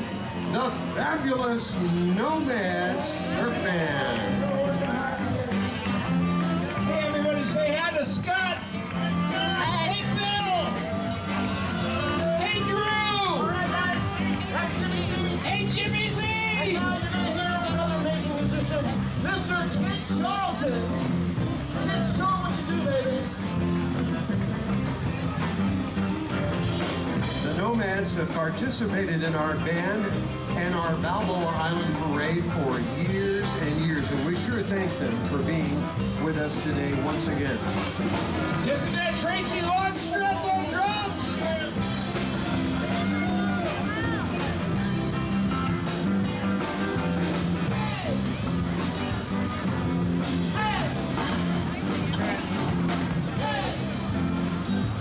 the fabulous Nomad Surf Band.
Hey, everybody, say hi to Scott. Hey, Phil. Hey, Drew. Hey, Jimmy Z.
Mr. Kent Charlton. Kent, show what you do, baby.
The Nomads have participated in our band and our Balboa Island Parade for years and years, and we sure thank them for being with us today once again.
Isn't that Tracy Longstreth on drums?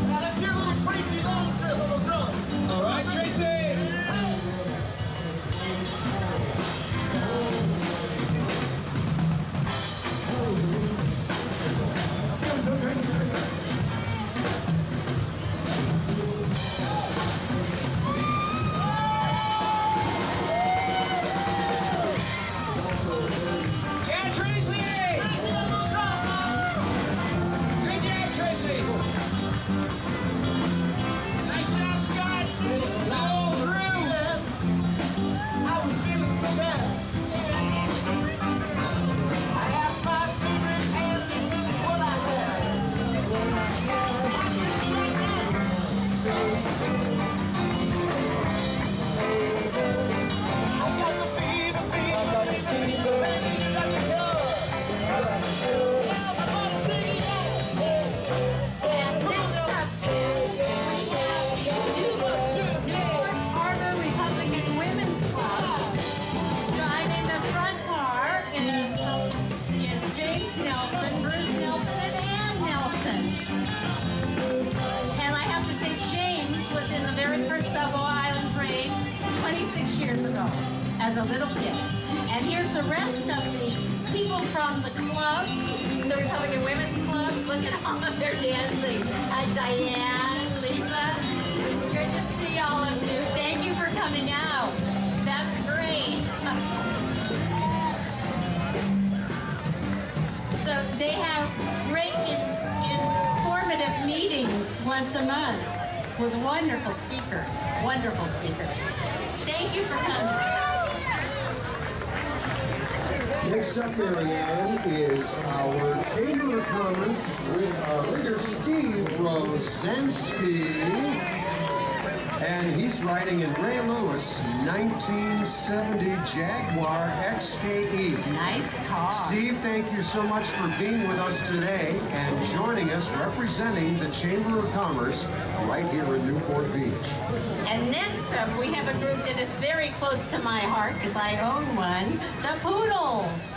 Now let's hear a little Tracy Longstreth on the drum.
All right, Tracy. Yeah, Tracy. Good job, Tracy. Nice job, Scott. Roll through.
I was feeling so bad. I asked my favorite band, this is what I had. I got the fever, fever, baby, got the
And next up, we have the Newport Harbor Republican Women's Club. Driving the front car is James Nelson, Bruce Nelson, and Ann Nelson. And I have to say, James was in the very first Balboa Island Parade 26 years ago as a little kid. And here's the rest of the people from the club, the Republican Women's Club. Look at all of their dancing. Diane, Lisa, good to see all of you. Thank you for coming out. That's great. So they have great informative meetings once a month with wonderful speakers. Wonderful speakers. Thank you for coming.
Next up, Marianne, is our Chamber of Commerce with our leader, Steve Rosansky. And he's riding in Ray Lewis 1970 Jaguar XKE.
Nice car.
Steve, thank you so much for being with us today and joining us representing the Chamber of Commerce right here in Newport Beach.
And next up, we have a group that is very close to my heart because I own one, the Poodles.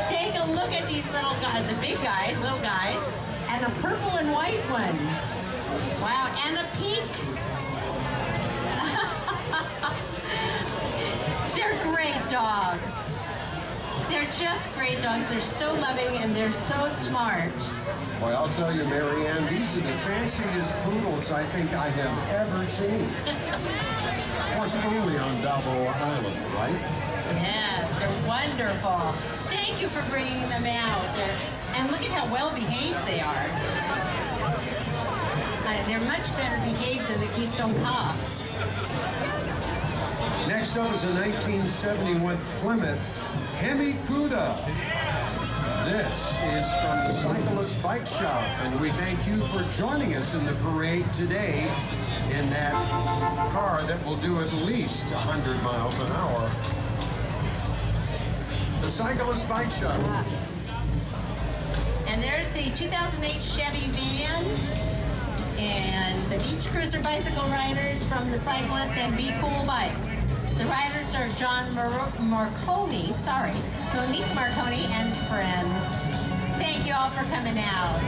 Take a look look at these little guys, the big guys, little guys, and a purple and white one. Wow, and a pink. They're great dogs. They're just great dogs. They're so loving and they're so smart.
Boy, I'll tell you, Mary Ann, these are the fanciest poodles I think I have ever seen. Of course, only on Balboa Island, right?
Yes, they're wonderful. Thank you for bringing them out. And look at how well behaved they are. They're much better behaved than the Keystone Cops.
Next up is a 1971 Plymouth Hemi Cuda. This is from the Cyclist Bike Shop, and we thank you for joining us in the parade today in that car that will do at least 100 miles an hour. The Cyclist Bike Shop.
And there's the 2008 Chevy van and the Beach Cruiser bicycle riders from the Cyclist and Be Cool Bikes. The riders are John Marconi, Monique Marconi and friends. Thank you all for coming out.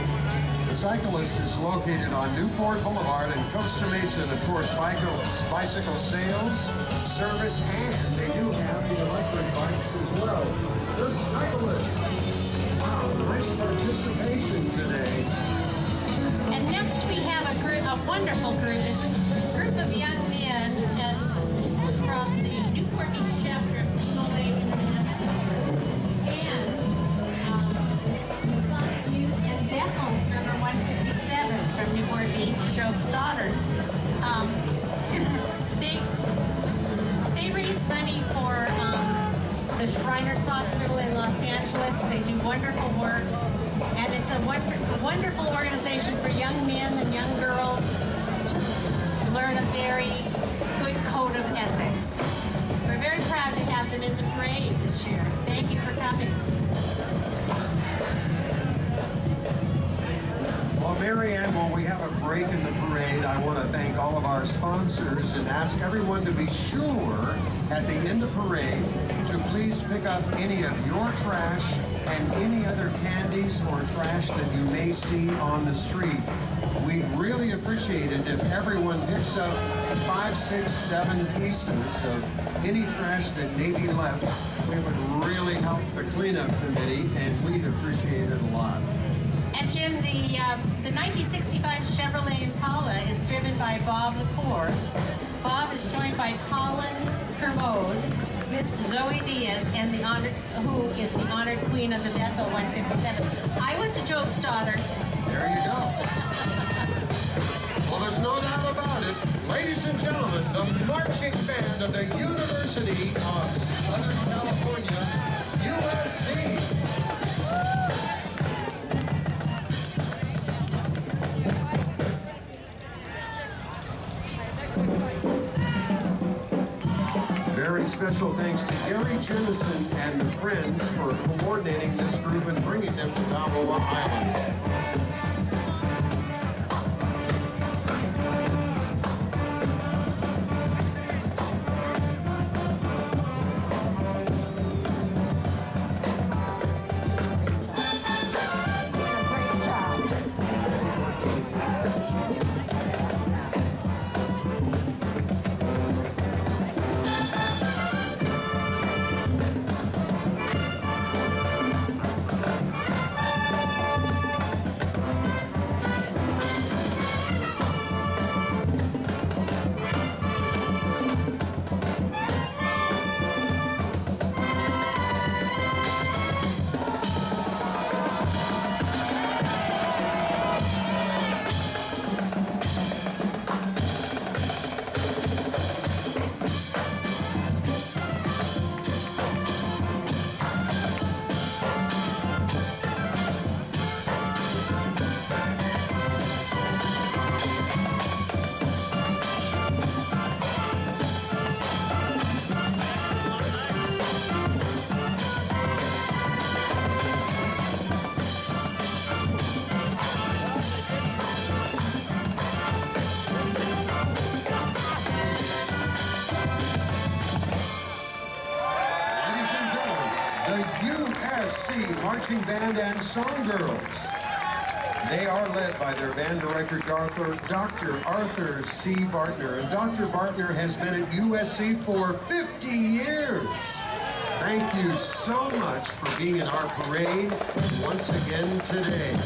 The Cyclist is located on Newport Boulevard in Costa Mesa, and of course, bicycle sales, service, and they do have the electric bikes as well. The Cyclist. Wow, nice participation today.
And next we have a wonderful group. It's a group of young men from the Newport Beach chapter of Eagle Lake International and Sonic Youth and Bethel number 157 from Newport Beach, Job's Daughters. They raise money for the Shriners Hospital in Los Angeles. They do wonderful work. And it's a wonderful organization for young men and young girls to learn a very good code of ethics. We're very proud to have them in the parade this year. Thank you for coming.
Well, Mary Ann, while we have a break in the parade, I want to thank all of our sponsors and ask everyone to be sure at the end of parade to please pick up any of your trash and any other candies or trash that you may see on the street. We'd really appreciate it if everyone picks up 5, 6, 7 pieces of any trash that may be left. It would really help the cleanup committee, and we'd appreciate it a lot.
And Jim, the 1965 Chevrolet Impala is driven by Bob LaCourse. Bob is joined by Colin Kermode, Miss Zoe Diaz, and who is the honored queen of the Bethel 157. I was a Job's daughter.
There you go. Well, there's no doubt about it. Ladies and gentlemen, the marching band of the University of Southern California, USC. Very special thanks to Gary Jemison and the friends for coordinating this group and bringing them to Balboa Island. USC Marching Band and Song Girls. They are led by their band director, Dr. Arthur C. Bartner. And Dr. Bartner has been at USC for 50 years. Thank you so much for being in our parade once again today.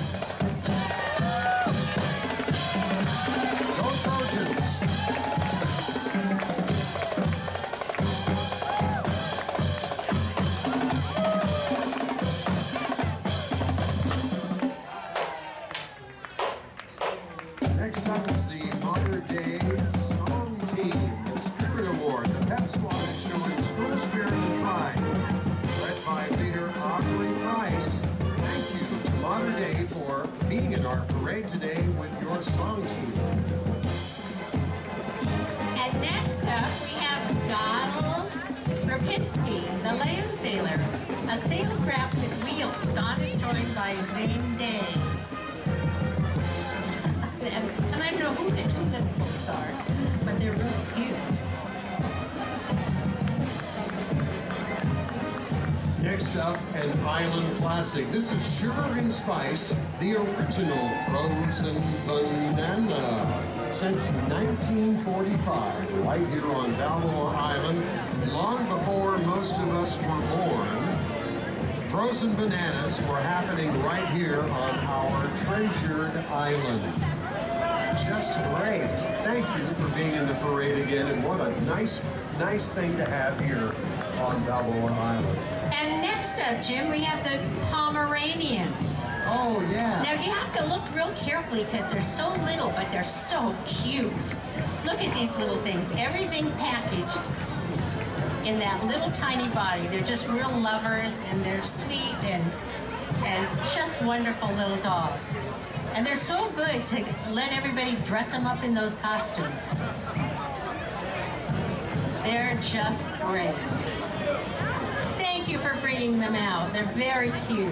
Go Trojans! Next up is the Modern Day Song Team, the Spirit Award. The Pep Squad is showing school spirit and pride, led by leader Aubrey Price. Thank you to Modern Day for being in our parade today with your song team.
And next up, we have Donald Rapinski, the land sailor, a sailcraft with wheels. Don is joined by Zane Day. And I don't know who the two little folks are, but they're really cute.
Next up, an island classic. This is Sugar and Spice, the original frozen banana. Since 1945, right here on Balboa Island, long before most of us were born, frozen bananas were happening right here on our treasured island. Just great. Thank you for being in the parade again, and what a nice thing to have here on Balboa Island.
And next up, Jim, we have the Pomeranians.
Oh, yeah.
Now, you have to look real carefully because they're so little, but they're so cute. Look at these little things. Everything packaged in that little tiny body. They're just real lovers, and they're sweet and just wonderful little dogs. And they're so good to let everybody dress them up in those costumes. They're just great. Thank you for bringing them out. They're very cute.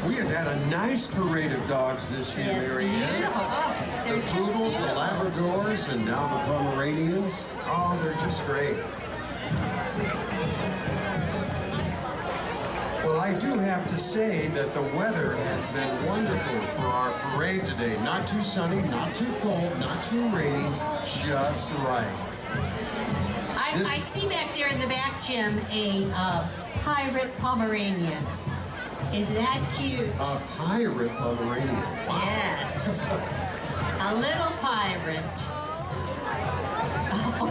We have had a nice parade of dogs this year,
Yes,
Mary Ann.
beautiful. Oh,
The
they're just
poodles, the
beautiful.
Labradors, and now the Pomeranians. Oh, they're just great. Well, I do have to say that the weather has been wonderful for our parade today. Not too sunny, not too cold, not too rainy, just right.
I see back there in the back, Jim, a pirate Pomeranian. Is that cute?
A pirate Pomeranian. Wow.
Yes. A little pirate. Oh.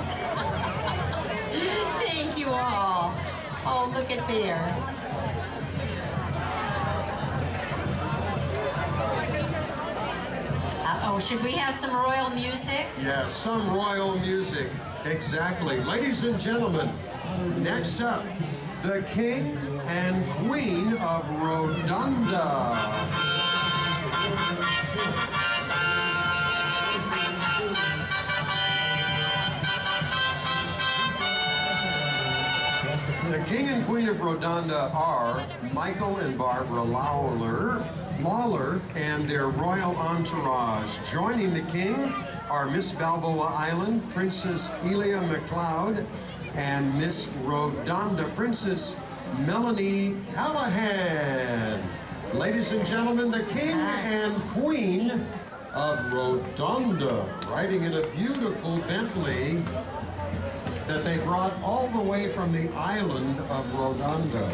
Thank you all. Oh, look at there. Oh, should we have some royal music?
Yes, some royal music. Exactly. Ladies and gentlemen, next up, the King and Queen of Rodonda. The King and Queen of Rodonda are Michael and Barbara Lawler, and their royal entourage. Joining the King are Miss Balboa Island, Princess Elia McLeod, and Miss Rodonda, Princess Melanie Callahan. Ladies and gentlemen, the King and Queen of Rodonda, riding in a beautiful Bentley that they brought all the way from the island of Rodonda.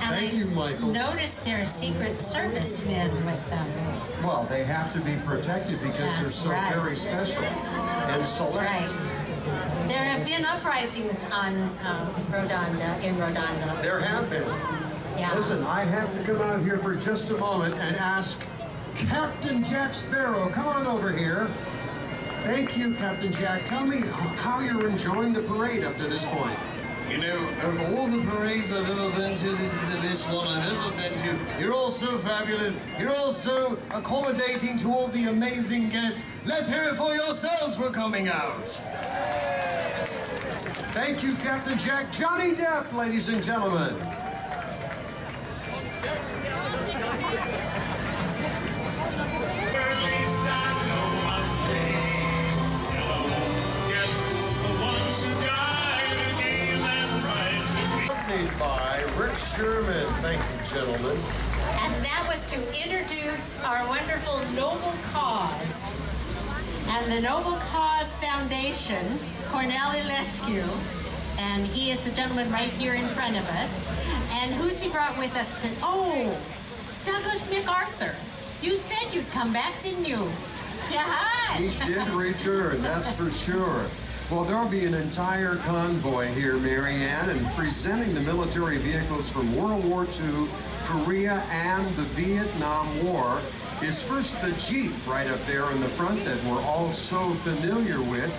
Thank you, Michael.
Notice there are Secret Service men with them.
Well, they have to be protected because they're
That's
so
right.
very special and select.
That's right. There have been uprisings on in Rodonda.
There have been.
Yeah.
Listen, I have to come out here for just a moment and ask Captain Jack Sparrow, come on over here. Thank you, Captain Jack. Tell me how you're enjoying the parade up to this point.
You know, of all the parades I've ever been to, this is the best one I've ever been to. You're all so fabulous. You're all so accommodating to all the amazing guests. Let's hear it for yourselves for coming out.
Thank you, Captain Jack. Johnny Depp, ladies and gentlemen. Accompanied by Rick Rick Sherman. Thank you, gentlemen.
And that was to introduce our wonderful Noble Cause. And the Noble Cause Foundation, Cornel Ilescu, and he is the gentleman right here in front of us. And who's he brought with us to? Oh, Douglas MacArthur. You said you'd come back, didn't you? Yeah, hi.
He did return, that's for sure. Well, there'll be an entire convoy here, Marianne, and presenting the military vehicles from World War II, Korea, and the Vietnam War is first the Jeep right up there in the front that we're all so familiar with.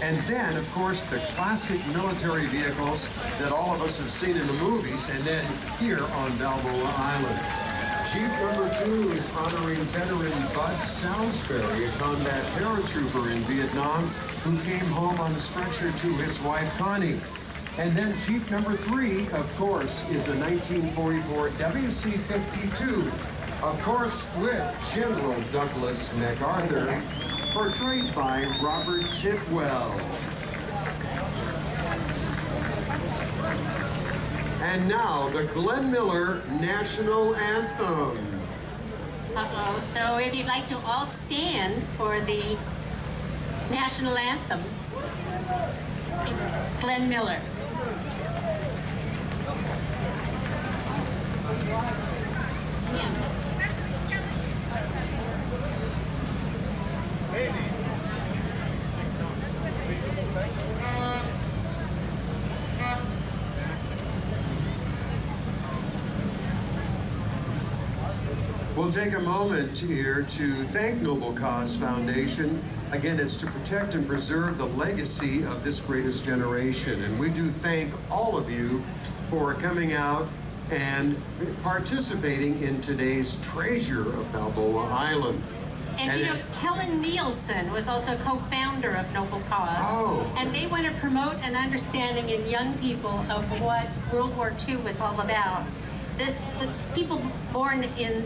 And then, of course, the classic military vehicles that all of us have seen in the movies, and then here on Balboa Island. Jeep number 2 is honoring veteran Bud Salisbury, a combat paratrooper in Vietnam who came home on a stretcher to his wife Connie. And then Jeep number 3, of course, is a 1944 WC-52, of course with General Douglas MacArthur, portrayed by Robert Tidwell. And now, the Glenn Miller National Anthem.
Uh-oh, so if you'd like to all stand for the National Anthem, Glenn Miller.
We'll take a moment here to thank Noble Cause Foundation. Again, it's to protect and preserve the legacy of this greatest generation. And we do thank all of you for coming out and participating in today's treasure of Balboa Island.
And you know, Helen Nielsen was also co-founder of Noble Cause.
Oh.
And they want to promote an understanding in young people of what World War II was all about. The people born in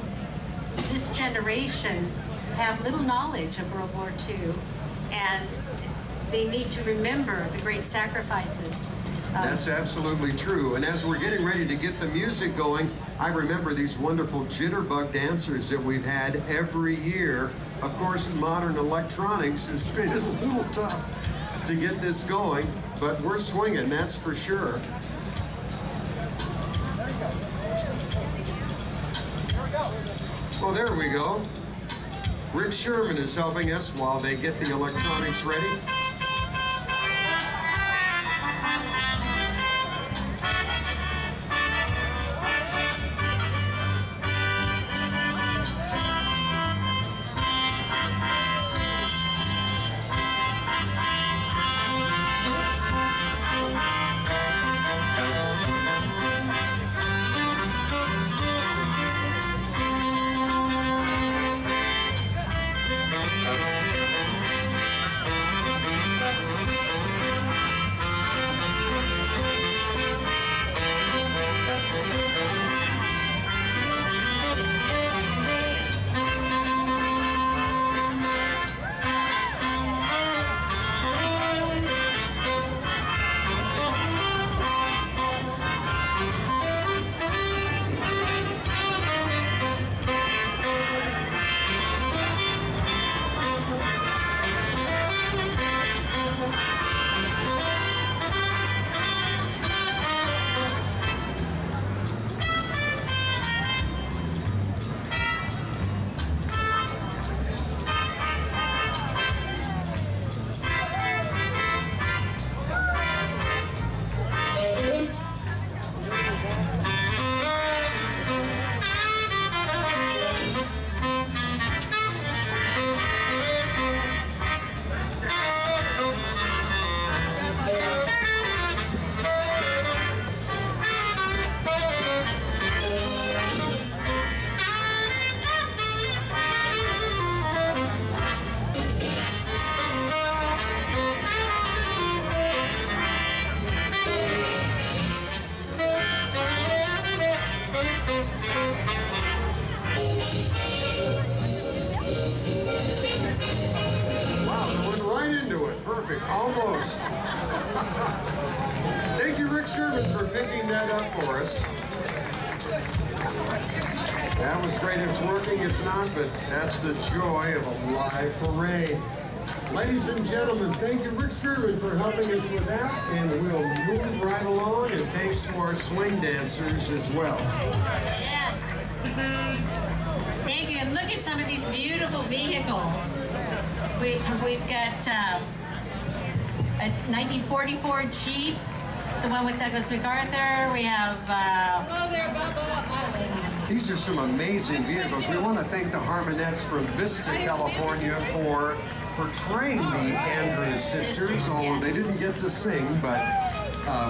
this generation have little knowledge of World War II, and they need to remember the great sacrifices.
That's absolutely true. And as we're getting ready to get the music going, I remember these wonderful jitterbug dancers that we've had every year. Of course, modern electronics has been a little tough to get this going, but we're swinging, that's for sure. Well, there we go. Rick Sherman is helping us while they get the electronics ready. Almost. Thank you, Rick Sherman, for picking that up for us. That was great. It's working, it's not, but that's the joy of a live parade. Ladies and gentlemen, thank you, Rick Sherman, for helping us with that, and we'll move right along, and thanks to our swing dancers as well.
Yes. Thank you. And look at some of these beautiful vehicles. We've got a 1944 Jeep, the one with Douglas MacArthur. We have
These are some amazing vehicles. We want to thank the Harmonettes from Vista, California for portraying the Andrews sisters, although they didn't get to sing, but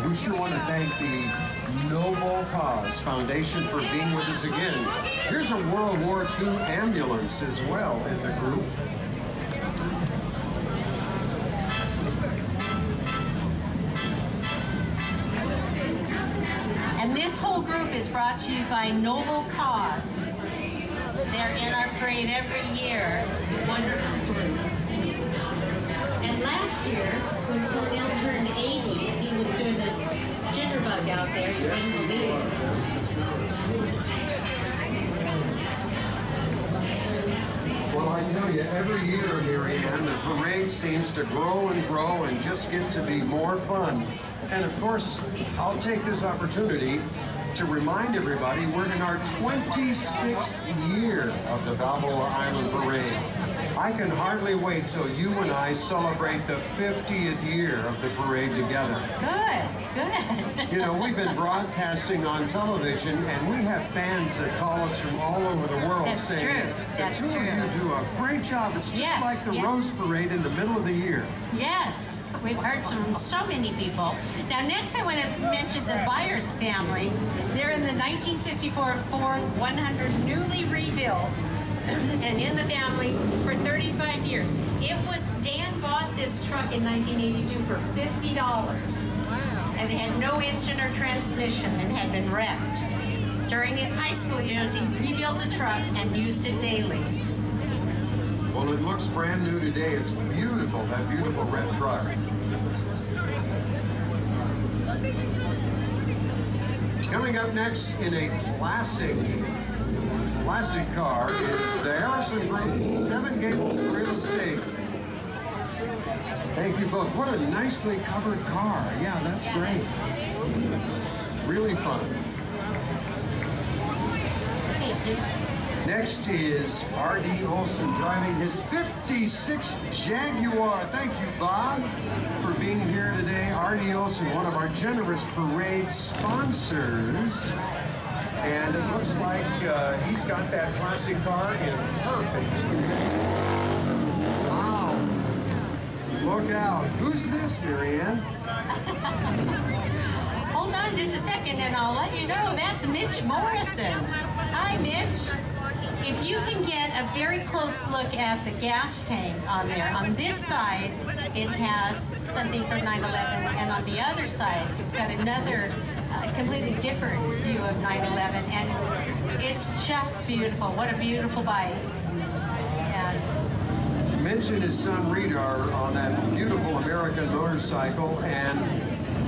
we sure want to thank the Noble Cause Foundation for being with us again. Here's a World War II ambulance as well in the group.
And this whole group is brought to you by Noble Cause. They're in our parade every year. Wonderful group. And last year, when Cornell turned 80, he was doing the jitterbug out there. You couldn't believe it.
Well, I tell you, every year, Mary Ann, the parade seems to grow and just get to be more fun. And of course, I'll take this opportunity to remind everybody we're in our 26th year of the Balboa Island Parade. I can hardly wait till you and I celebrate the 50th year of the parade together.
Good.
You know, we've been broadcasting on television, and we have fans that call us from all over the world
That's
saying,
true. That's
the two
true.
of you do a great job. It's just like the Rose Parade in the middle of the year.
Yes, we've heard from so many people. Now, next I want to mention the Byers family. They're in the 1954 Ford 100 newly rebuilt and in the family for 35 years. Dan bought this truck in 1982 for $50. Wow. And it had no engine or transmission and had been wrecked. During his high school years, he rebuilt the truck and used it daily.
Well, it looks brand new today. It's beautiful, that beautiful red truck. Coming up next in a classic car is the Harrison Group's Seven Gables Real Estate. Thank you both. What a nicely covered car. Yeah, that's great. Really fun. Next is R.D. Olson driving his 56 Jaguar. Thank you, Bob, for being here today. R.D. Olson, one of our generous parade sponsors. And it looks like he's got that classic car in perfect condition. Wow. Look out. Who's this, Mary Ann?
Hold on just a second and I'll let you know that's Mitch Morrison. Hi, Mitch. If you can get a very close look at the gas tank on there, on this side, it has something from 9/11, and on the other side, it's got another completely different view of 9/11, and it's just beautiful. What a beautiful bike. And
Mitch and his son Reed are on that beautiful American motorcycle, and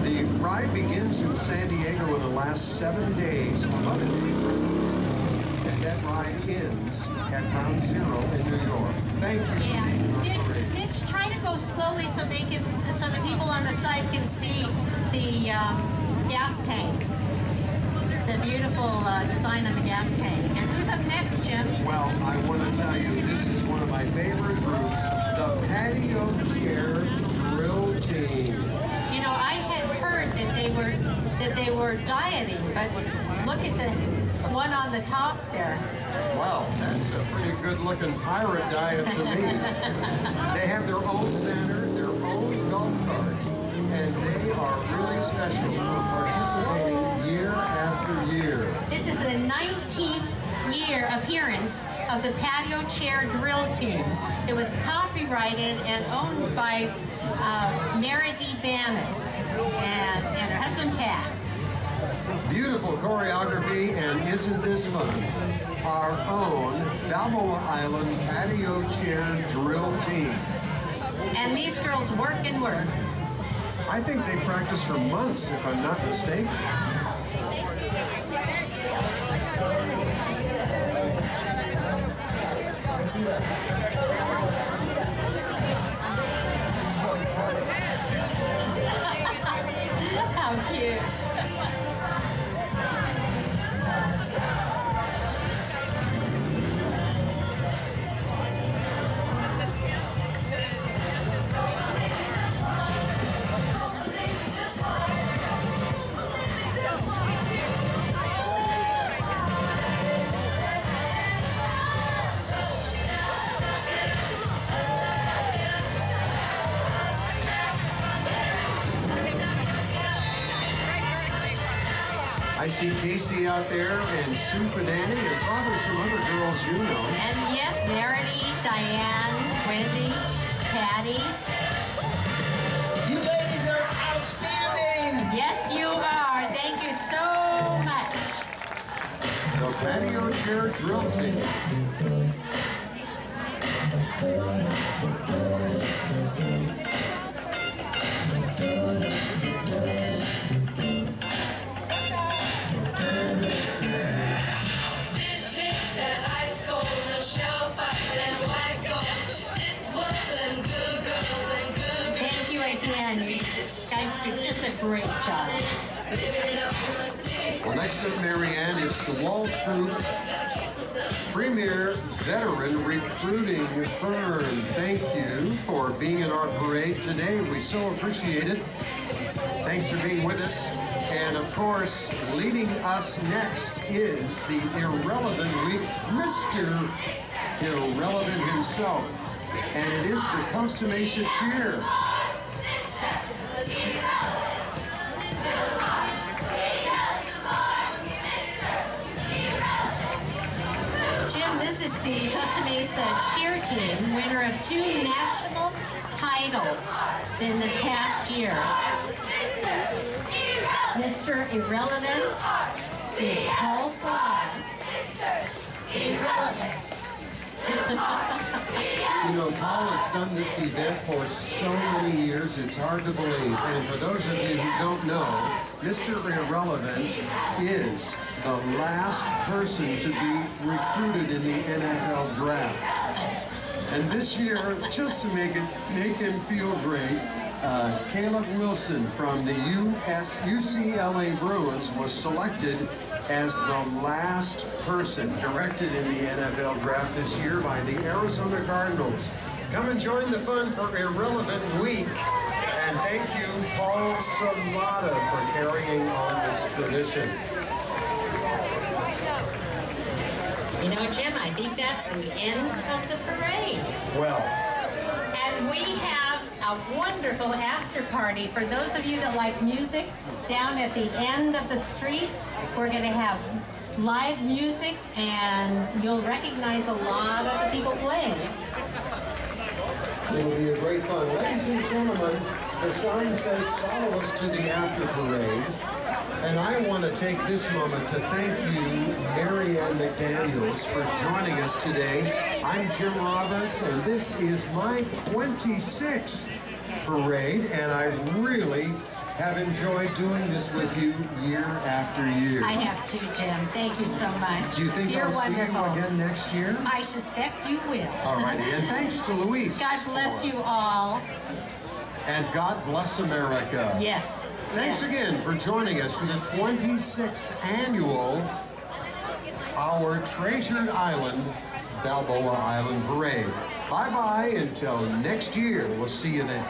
the ride begins in San Diego in the last 7 days, 11 days. And that ride ends at Ground Zero in New York. Thank you.
yeah, Mitch, try to go slowly so the people on the side can see the gas tank. The beautiful design on the gas tank. And who's up next, Jim?
Well, I want to tell you, this is one of my favorite groups, the Patio Chair Drill Team.
You know, I had heard that they were dieting, but look at the one on the top there.
Wow, that's a pretty good-looking pirate diet to me. They have their own banner, their own golf cart, and they are really special for participating year after year.
This is the 19th year appearance of the Patio Chair Drill Team. It was copyrighted and owned by Mary D. Banis and her husband Pat.
Beautiful choreography, and isn't this fun? Our own Balboa Island Patio Chair Drill Team.
And these girls work and work.
I think they practiced for months, if I'm not mistaken. I see Casey out there and Sue Panani and probably some other girls you know.
And yes, Verity, Diane, Wendy, Patty.
You ladies are outstanding!
Yes, you are. Thank you so much.
The patio chair drill team.
This is that ice cold Michelle Pfeiffer and white gold. This one for them good girls and good
Thank you again. You guys did just a great job.
living it up in the city.
Well, next up, Marianne, it's the Wall Troop Premier Veteran Recruiting Firm. Thank you for being in our parade today. We so appreciate it. Thanks for being with us. And of course, leading us next is the Irrelevant Week, Mr. Irrelevant himself. And it is the Constellation Cheer.
Jim, this is the Costa Mesa cheer team, winner of 2 national titles in this past year. Mr. Irrelevant is Paul Salon. Irrelevant.
You know, Paul has done this event for so many years, it's hard to believe. And for those of you who don't know, Mr. Irrelevant is the last person to be recruited in the NFL draft. And this year, just to make him feel great, Caleb Wilson from the UCLA Bruins was selected as the last person directed in the NFL draft this year by the Arizona Cardinals. Come and join the fun for Irrelevant Week. And thank you, Paul Salata, for carrying on this tradition.
You know, Jim, I think that's the end of the parade.
Well,
And we have a wonderful after party. For those of you that like music, down at the end of the street, we're going to have live music, and you'll recognize a lot of the people playing.
it'll be a great fun. Ladies and gentlemen, the sign says follow us to the after parade. And I want to take this moment to thank you, Marianne McDaniels, for joining us today. I'm Jim Roberts, and this is my 26th parade, and I really have enjoyed doing this with you year after year.
I have too, Jim. Thank you so much.
Do you think
You're
I'll
wonderful.
see you again next year?
I suspect you will.
All righty, and thanks to Luis.
God bless you all.
And God bless America.
Yes.
Thanks
yes.
again for joining us for the 26th annual Our Treasured Island, Balboa Island Parade. Bye-bye until next year. We'll see you then.